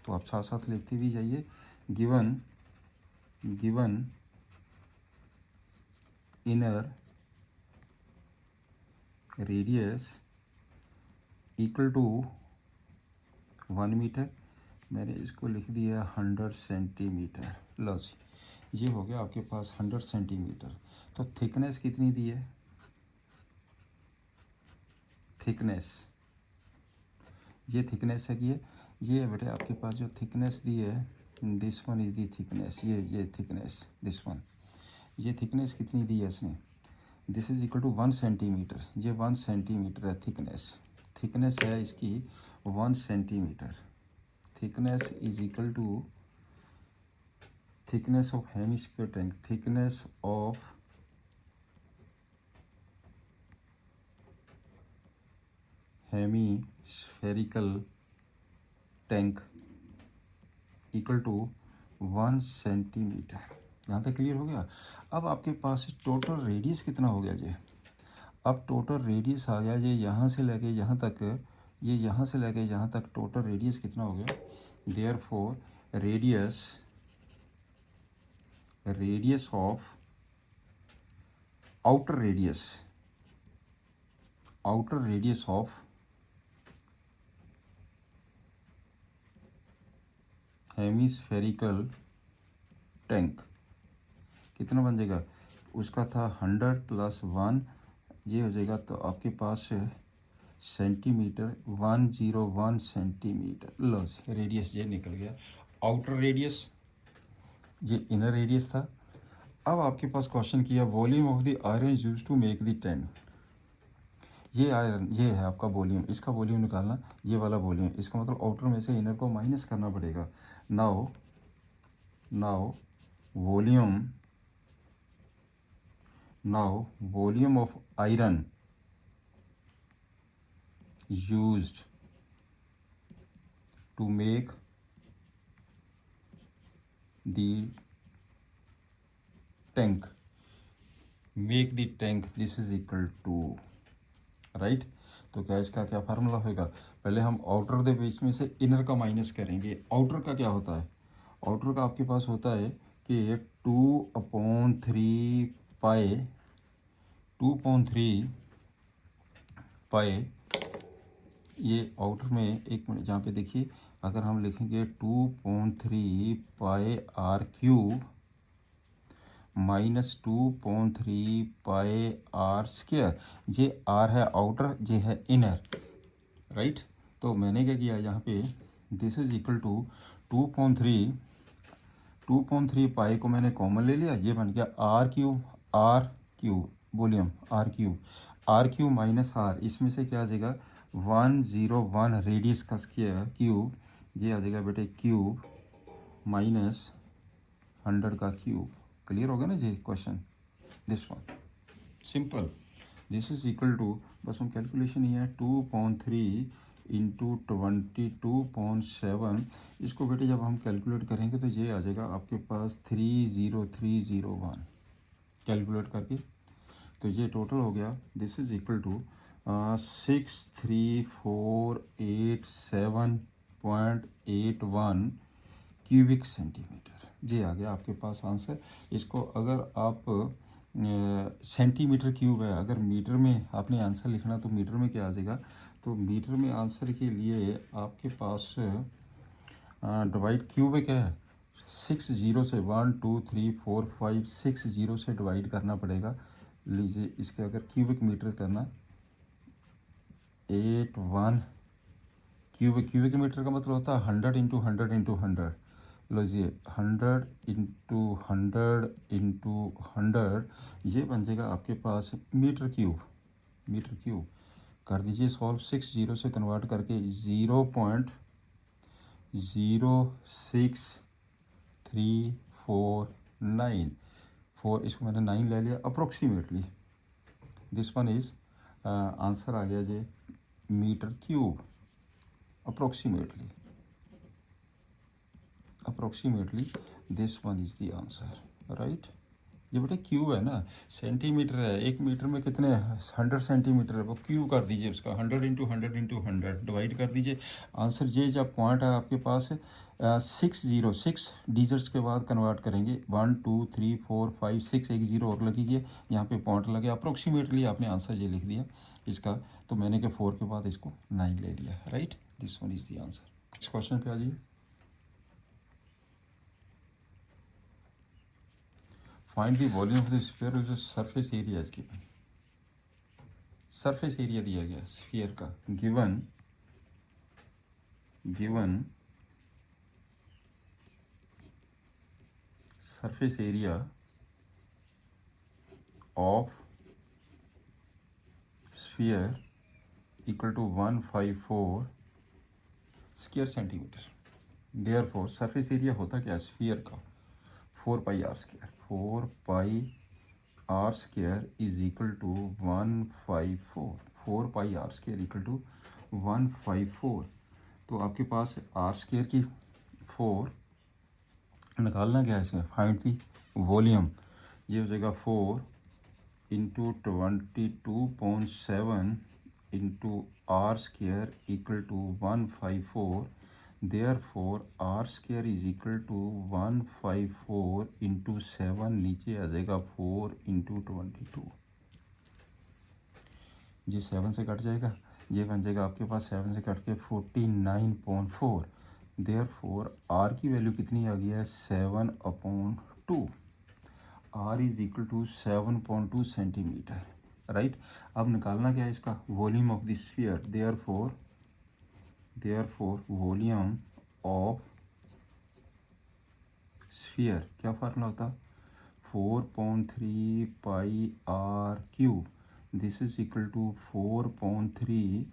तो आप साथ साथ लिखते भी जाइए, given inner radius equal to 1 metre, मैंने इसको लिख दिया 100 सेंटीमीटर। लो जी, ये हो गया आपके पास 100 सेंटीमीटर। तो थिकनेस कितनी दी है, थिकनेस, ये थिकनेस है कि ये बेटे आपके पास जो थिकनेस दी है, this one is the thickness, ये थिकनेस, दिस वन, ये थिकनेस कितनी दी है उसने, this is equal to 1 centimetre, ये 1 सेंटीमीटर है थिकनेस, थिकनेस है इसकी 1 centimetre. Thickness is equal to thickness of hemisphere tank, thickness of hemispherical tank equal to 1 centimetre. यहाँ तक क्लियर हो गया। अब आपके पास टोटल रेडियस कितना हो गया जी, अब टोटल रेडियस आ गया ये यहाँ से लेके यहाँ तक, ये यहाँ से लेके यहाँ तक टोटल रेडियस कितना हो गया, therefore radius of outer radius of hemispherical tank कितना बन जाएगा, उसका था 100 + 1, ये हो जाएगा तो आपके पास सेंटीमीटर, 101 सेंटीमीटर। लो रेडियस ये निकल गया, आउटर रेडियस, ये इनर रेडियस था। अब आपके पास क्वेश्चन किया volume of the iron used to make the tent, ये आयरन ये है आपका वॉल्यूम, इसका वॉल्यूम निकालना, ये वाला वॉल्यूम, इसका मतलब आउटर में से इनर को माइनस करना पड़ेगा। Now volume of iron used to make the tank, make the tank, this is equal to, right. तो क्या इसका क्या फार्मूला होगा, पहले हम आउटर के बीच में से इनर का माइनस करेंगे। आउटर का क्या होता है, आउटर का आपके पास होता है कि 2/3 पाए, 2/3 पाए, ये आउटर में, एक मिनट जहाँ पे देखिए, अगर हम लिखेंगे 2/3 पाए आर क्यूब माइनस 2/3 पाए आर स्क्वायर, ये आर है आउटर, ये है इनर, राइट। तो मैंने क्या किया यहाँ पे, this is equal to 2/3 pi को मैंने कॉमन ले लिया, ये बन गया R cube volume R cube minus R, इसमें से क्या आ जाएगा 101 रेडियस का स्क्वायर क्यूब, ये आ जाएगा बेटे क्यूब माइनस 100 का क्यूब। क्लियर हो गया ना जी question, this one simple. This is equal to, बस हम कैलकुलेशन ही है, 2/3 इंटू 22.7, इसको बेटे जब हम कैलकुलेट करेंगे तो ये आ जाएगा आपके पास 30301 कैलकुलेट करके, तो ये टोटल हो गया, this is equal to 63487.81 cubic centimetre, ये आ गया आपके पास आंसर। इसको अगर आप सेंटीमीटर क्यूब है, अगर मीटर में आपने आंसर लिखना तो मीटर में क्या आ जाएगा, तो मीटर में आंसर के लिए आपके पास डिवाइड क्यूब है क्या है 6 जीरो से 1 2 3 4 5 6 जीरो से डिवाइड करना पड़ेगा। लीजिए इसके अगर क्यूबिक मीटर करना 81 क्यूबिक मीटर का मतलब होता है 100 इंटू 100 इंटू 100, लीजिए 100 इंटू 100 इंटू 100, ये बन जाएगा आपके पास मीटर क्यूब कर दीजिए सॉल्व, 6 जीरो से कन्वर्ट करके 0.06349 4, इसको मैंने 9 ले लिया approximately, this one is answer आ गया जी metre cube approximately this one is the answer, right. ये बेटा क्यूब है ना, सेंटीमीटर है, एक मीटर में कितने 100 सेंटीमीटर है, वो क्यूब कर दीजिए उसका 100 इंटू 100 इंटू 100 डिवाइड कर दीजिए, आंसर ये जब पॉइंट है आपके पास 6 डिजिट्स के बाद कन्वर्ट करेंगे 1 2 3 4 5 6, एक जीरो और लगेगी, यहाँ पे पॉइंट लगे, अप्रोक्सीमेटली आपने आंसर ये लिख दिया इसका, तो मैंने क्या 4 के बाद इसको 9 ले लिया, right. This one is the answer. इस क्वेश्चन पे आ जाइए, find the volume of the sphere with surface area is given, surface area दिया गया स्फीयर का, given surface area of sphere equal to 154 square centimetre, therefore surface area होता क्या स्फीयर का 4 pi are square, 4 pi are square is equal to 154, 4 pi are square equal to 154, तो आपके पास आर स्क्वायर की 4 निकालना क्या है इसमें, फाइंड दी वॉल्यूम, ये हो जाएगा 4 into 22.7 into R square equal to 154, therefore are square is equal to 154 into 7, नीचे आ जाएगा 4 इंटू 22, जी 7 से कट जाएगा, ये बन जाएगा आपके पास 7 से कट के 49.4, देयरफॉर आर की वैल्यू कितनी आ गई है 7/2, r is equal to 7.2 centimetre, right. अब निकालना क्या है इसका volume of the sphere, therefore volume of sphere क्या फार्मूला होता 4/3 pi are cube, this is equal to 4/3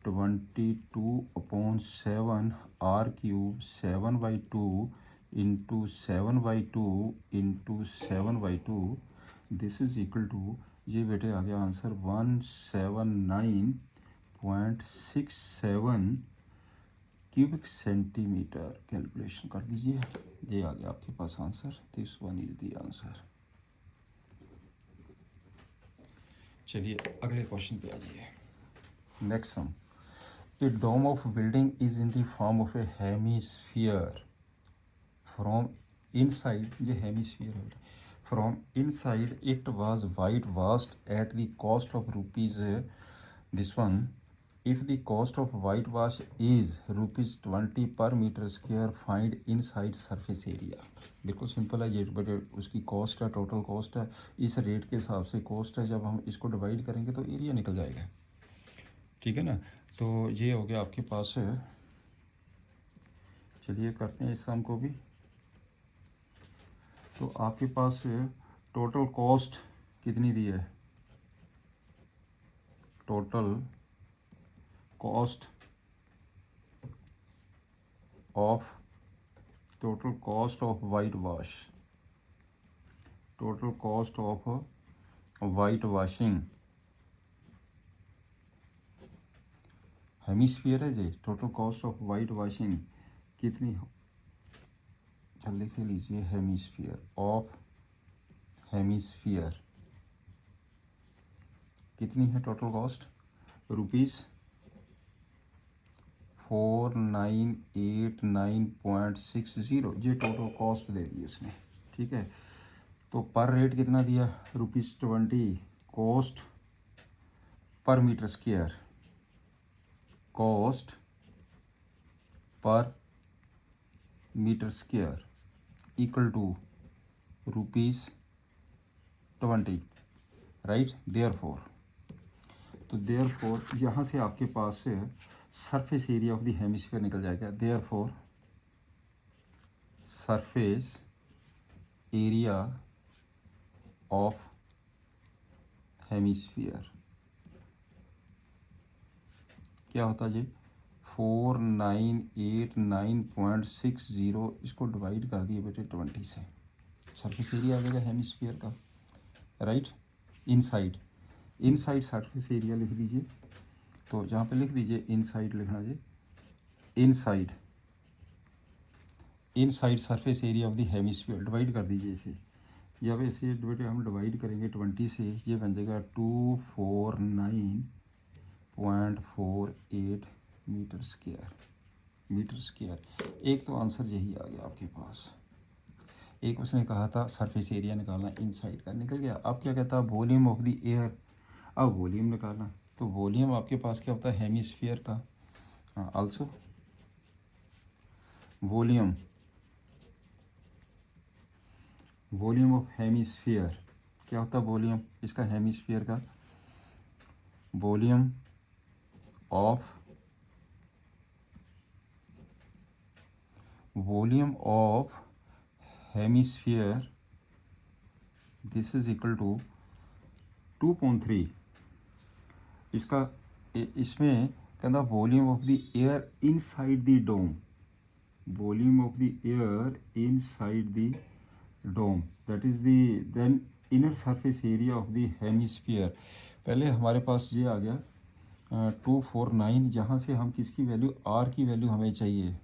22/7 r cube 7/2 into 7/2 into 7/2, this is equal to, ये बेटे आ गया आंसर 179.67 क्यूबिक सेंटीमीटर कैलकुलेशन कर दीजिए। ये आ गया आपके पास answer, this one is the answer. चलिए अगले क्वेश्चन पे आ जाइए। Next sum, a dome of building is in the form of a hemisphere from inside, ये हेमिस्फीयर है, from inside it was white washed at the cost of rupees this one, if the cost of whitewash is ₹20 per meter square find inside surface area। बिल्कुल सिंपल है ये, बट उसकी कॉस्ट है, टोटल कॉस्ट है, इस रेट के हिसाब से कॉस्ट है, जब हम इसको डिवाइड करेंगे तो एरिया निकल जाएगा, ठीक है ना। तो ये हो गया आपके पास। चलिए करते हैं इस सम को भी। तो आपके पास टोटल कॉस्ट कितनी दी है, total cost of whitewash, total cost of whitewashing, hemisphere है जी, total cost of white washing कितनी हो, चल लिख लीजिए, हेमिस्फीयर ऑफ हेमिस्फीयर कितनी है टोटल कॉस्ट, ₹4989.60, ये टोटल कॉस्ट दे दी उसने, ठीक है। तो पर रेट कितना दिया, ₹20 cost per metre square, cost per metre square equal to ₹20, right. Therefore यहाँ से आपके पास surface area of the hemisphere निकल जाएगा। Therefore surface area of hemisphere क्या होता है जी, 4989.60, इसको डिवाइड कर दिए बेटे 20 से, सरफेस एरिया आ जाएगा हेमिस्फीयर का, राइट। इनसाइड सरफेस एरिया लिख दीजिए, तो जहाँ पे लिख दीजिए इनसाइड लिखना जी, inside surface area of the hemisphere divide कर दीजिए इसे, या वैसे बेटे हम डिवाइड करेंगे 20 से, ये बन जाएगा 249.48 मीटर स्क्वायर। एक तो आंसर यही आ गया आपके पास। एक उसने कहा था सरफेस एरिया निकालना इनसाइड का, निकल गया। अब क्या कहता है, वॉल्यूम ऑफ द एयर, अब वॉल्यूम निकालना, तो वॉल्यूम आपके पास क्या होता है हेमिस्फीयर का, आल्सो वॉल्यूम ऑफ हेमिस्फीयर क्या होता है, वॉल्यूम इसका हेमिस्फीयर का, volume of hemisphere this is equal to 2.3, इसका इसमें कहना volume of the air inside the dome, volume of the air inside the dome, that is the then inner surface area of the hemisphere. पहले हमारे पास ये आ गया 249, जहाँ से हम किसकी वैल्यू, आर की वैल्यू हमें चाहिए,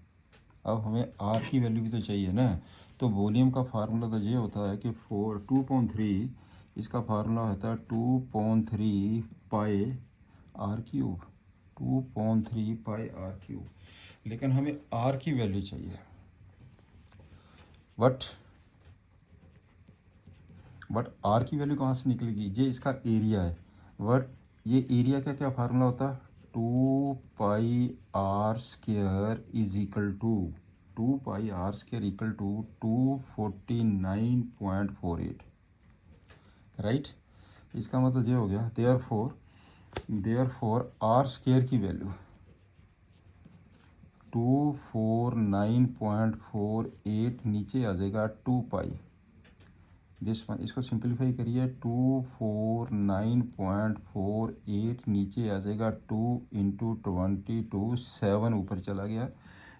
अब हमें आर की वैल्यू भी तो चाहिए ना। तो वॉल्यूम का फार्मूला तो ये होता है कि 2.3, इसका फार्मूला होता है 2.3 pi are cube, 2.3 pi are cube, लेकिन हमें आर की वैल्यू चाहिए, बट आर की वैल्यू कहाँ से निकलेगी, ये इसका एरिया है, बट ये एरिया का क्या फार्मूला होता है, 2 pi are square is equal to 249.48, right. इसका मतलब ये हो गया, देयरफॉर आर स्क्वायर की वैल्यू 249.48, नीचे आ जाएगा 2 पाई, दिस वन, इसको सिंप्लीफाई करिए, 249.48 नीचे आ जाएगा 2 × 22, 7 ऊपर चला गया,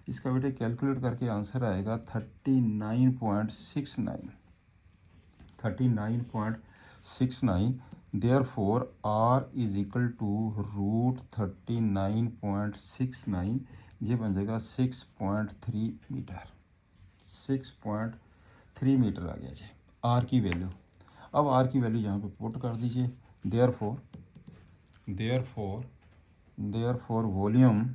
इसका बेटे कैलकुलेट करके आंसर आएगा 39.69। Therefore R is equal to √39.69, ये बन जाएगा 6.3 मीटर, 6.3 मीटर आ गया जी आर की वैल्यू। अब आर की वैल्यू यहाँ पे पुट कर दीजिए। Therefore volume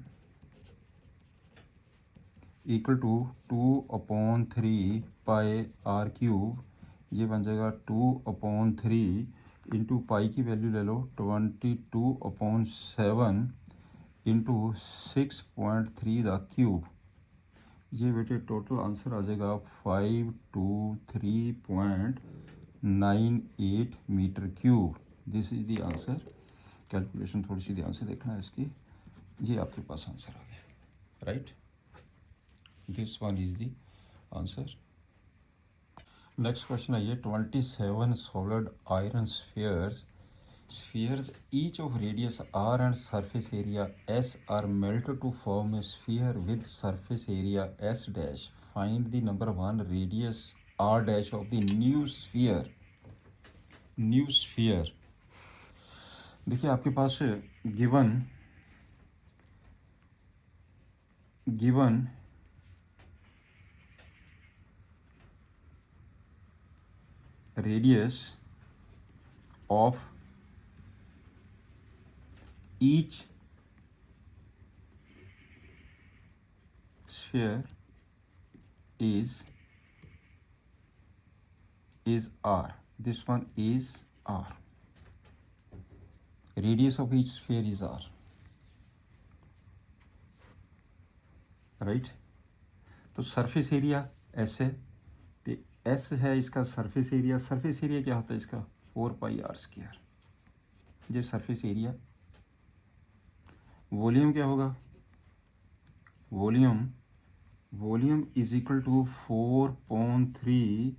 equal to 2/3 pi are cube, ये बन जाएगा 2/3 इंटू पाई की वैल्यू ले लो 22/7 इंटू 6.3 द क्यूब। ये बेटे टोटल आंसर आ जाएगा 523.98 metre cube. This is the answer. Calculation थोड़ी सी ध्यान से देखना है इसकी। जी आपके पास आंसर आ गया, right. This one is the answer. Next question आइए। 27 solid iron spheres each of radius r and surface area s are melted to form a sphere with surface area s dash. Find the number one radius r dash of the new sphere. देखिए आपके पास given radius of each sphere is r. This one is r. Radius of each sphere is r, right. तो सरफेस एरिया एस है, तो एस है इसका सरफेस एरिया। सरफेस एरिया क्या होता है इसका 4πr²। ये सरफेस एरिया। वॉल्यूम क्या होगा, volume is equal to 4/3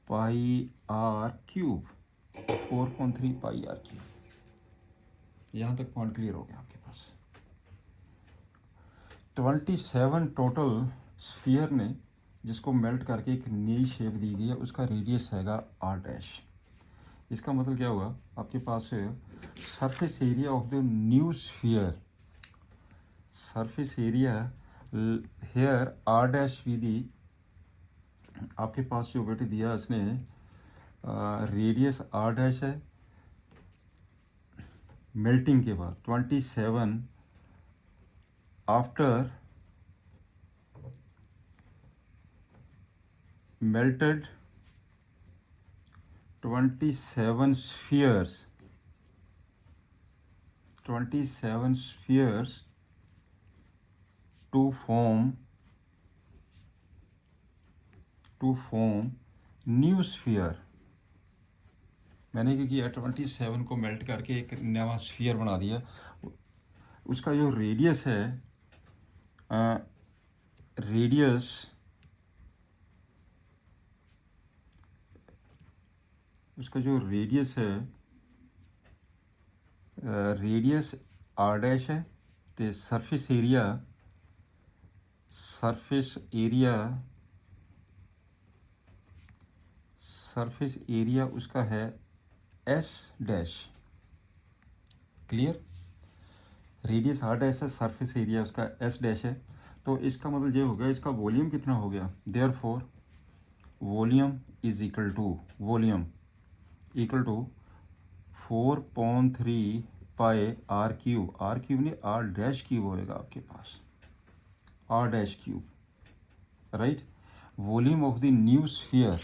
pi are cube. 4/3 pi are cube. यहाँ तक पॉइंट क्लियर हो गया आपके पास। 27 टोटल स्फीयर ने जिसको मेल्ट करके एक नई शेप दी गई है, उसका रेडियस हैगा आर डैश। इसका मतलब क्या होगा आपके पास surface area of the new sphere, surface area here r dash भी दी आपके पास जो बेटे दिया इसने रेडियस आर डैश है मेल्टिंग के बाद 27 after melted 27 spheres to form new sphere. मैंने क्या किया 27 को मेल्ट करके एक नया स्फीयर बना दिया। उसका जो रेडियस है उसका जो रेडियस है रेडियस आर डैश है, तो सरफेस एरिया उसका है S dash. Clear. Radius are dash है, सरफेस एरिया उसका एस डैश है। तो इसका मतलब ये हो गया इसका वॉल्यूम कितना हो गया। Therefore volume is equal to 4/3 pi are cube. Are cube नहीं आर डैश क्यूब होएगा आपके पास, r dash cube, right. Volume of the new sphere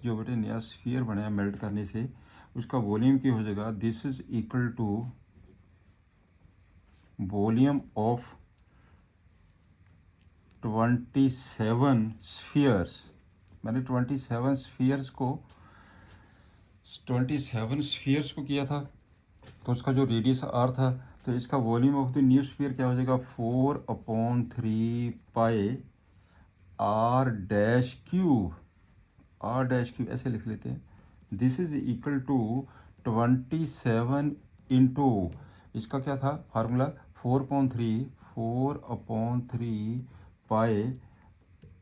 जो बेटे नया स्फीयर बनाया मेल्ट करने से, उसका वॉल्यूम क्या हो जाएगा। This is equal to volume of 27 spheres. मैंने 27 स्फीयर्स को किया था, तो उसका जो रेडियस आर था, तो इसका volume of the new sphere क्या हो जाएगा 4/3 पाई आर डैश क्यूब। ऐसे लिख लेते हैं। This is equal to 27 into इसका क्या था formula 4/3 pi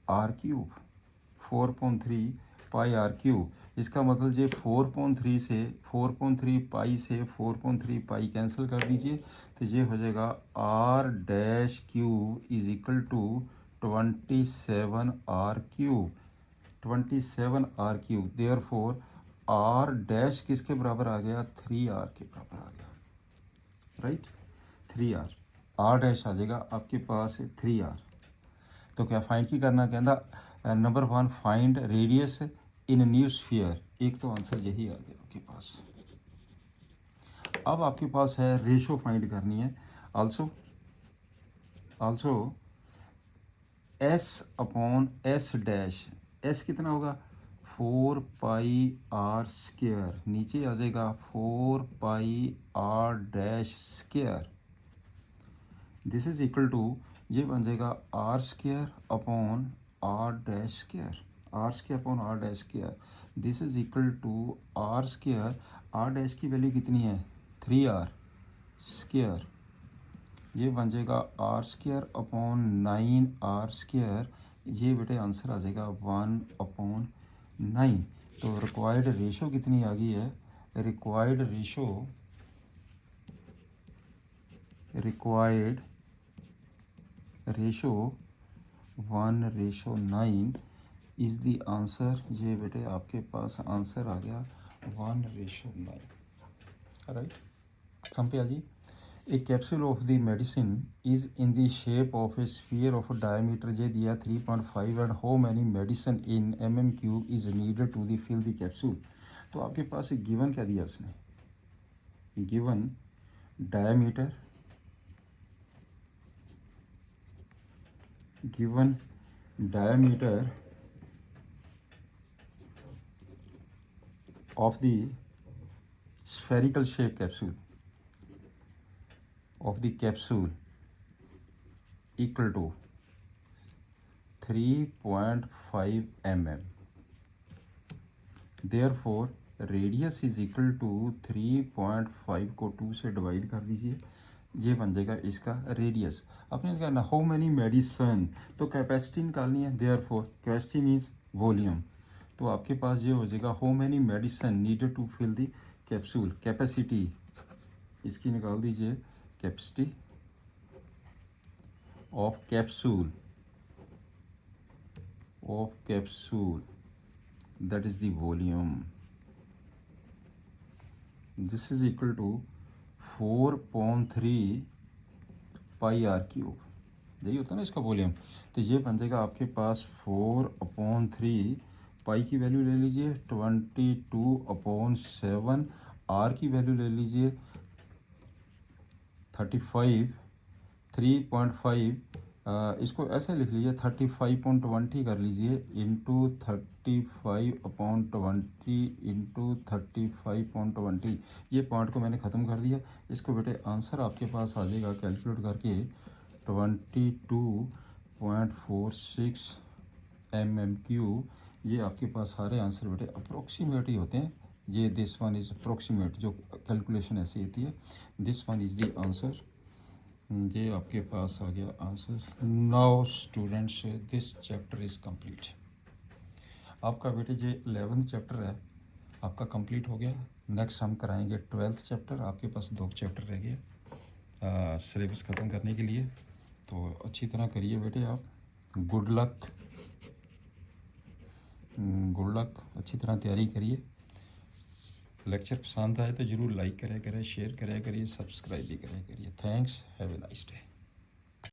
are cube. 4/3 pi are cube. इसका मतलब ये 4.3 से 4.3 पाई से 4.3 पाई कैंसिल कर दीजिए, तो ये हो जाएगा R dash cube is equal to 27 R cube, 27 R cube. Therefore R dash किसके बराबर आ गया, 3 आर के बराबर आ गया, राइट। 3 आर डैश आ जाएगा आपके पास 3 आर। तो क्या फाइंड की करना, कहना नंबर 1 फाइंड रेडियस इन न्यू स्फीयर। एक तो आंसर यही आ गया आपके पास। अब आपके पास है रेशो फाइंड करनी है। Also S upon S dash, S कितना होगा 4 पाई आर स्क्वायर, नीचे आ जाएगा 4 pi r dash square. This is equal to, ये बन जाएगा are square upon r dash square, are square upon r dash square. This is equal to are square, r dash की वैल्यू कितनी है 3 आर स्क्वायर, ये बन जाएगा are square upon 9 r square. ये बेटे आंसर आ जाएगा 1/9। तो रिक्वायर्ड रेशो कितनी आ गई है, required ratio 1/9 is the answer. ये बेटे आपके पास आंसर आ गया 1/9, राइट। सम पे आ जी, a capsule of the medicine is in the shape of a sphere of diameter जे दिया 3.5 and how many medicine in mm³ is needed to the fill the capsule. तो आपके पास एक गिवन क्या दिया उसने, given diameter, given diameter of the spherical shape capsule of the capsule equal to 3.5 mm, therefore radius is equal to 3.5 को 2 से डिवाइड कर दीजिए, ये बन जाएगा इसका रेडियस। आपने कहना हाउ मैनी मेडिसन, तो कैपेसिटी निकालनी है, therefore capacity means volume. तो आपके पास ये हो जाएगा how many medicine needed to fill the capsule, capacity इसकी निकाल दीजिए, capacity of capsule that is the volume. This is equal to 4.3 pi are cube, यही होता है ना इसका वॉल्यूम। तो ये बन जाएगा आपके पास 4/3 पाई की वैल्यू ले लीजिए 22/7, आर की वैल्यू ले लीजिए 35, 3.5 इसको ऐसे लिख लीजिए 35.20 कर लीजिए इंटू 35/20 इंटू 35/20। ये पॉइंट को मैंने ख़त्म कर दिया। इसको बेटे आंसर आपके पास आ जाएगा कैलकुलेट करके 22.46 mm³। ये आपके पास सारे आंसर बेटे अप्रोक्सीमेट ही होते हैं। ये दिस वन इज़ अप्रोक्सीमेट, जो कैलकुलेशन ऐसी होती है। This one is the answer. ये आपके पास आ गया answer. Now students this chapter is complete. आपका बेटे जो 11th चैप्टर है आपका कंप्लीट हो गया। नेक्स्ट हम कराएंगे 12th चैप्टर। आपके पास 2 चैप्टर रह गए सिलेबस ख़त्म करने के लिए। तो अच्छी तरह करिए बेटे आप। गुड लक, अच्छी तरह तैयारी करिए। लेक्चर पसंद आए तो ज़रूर लाइक करें, शेयर करें, सब्सक्राइब भी करें। Thanks, have a nice day.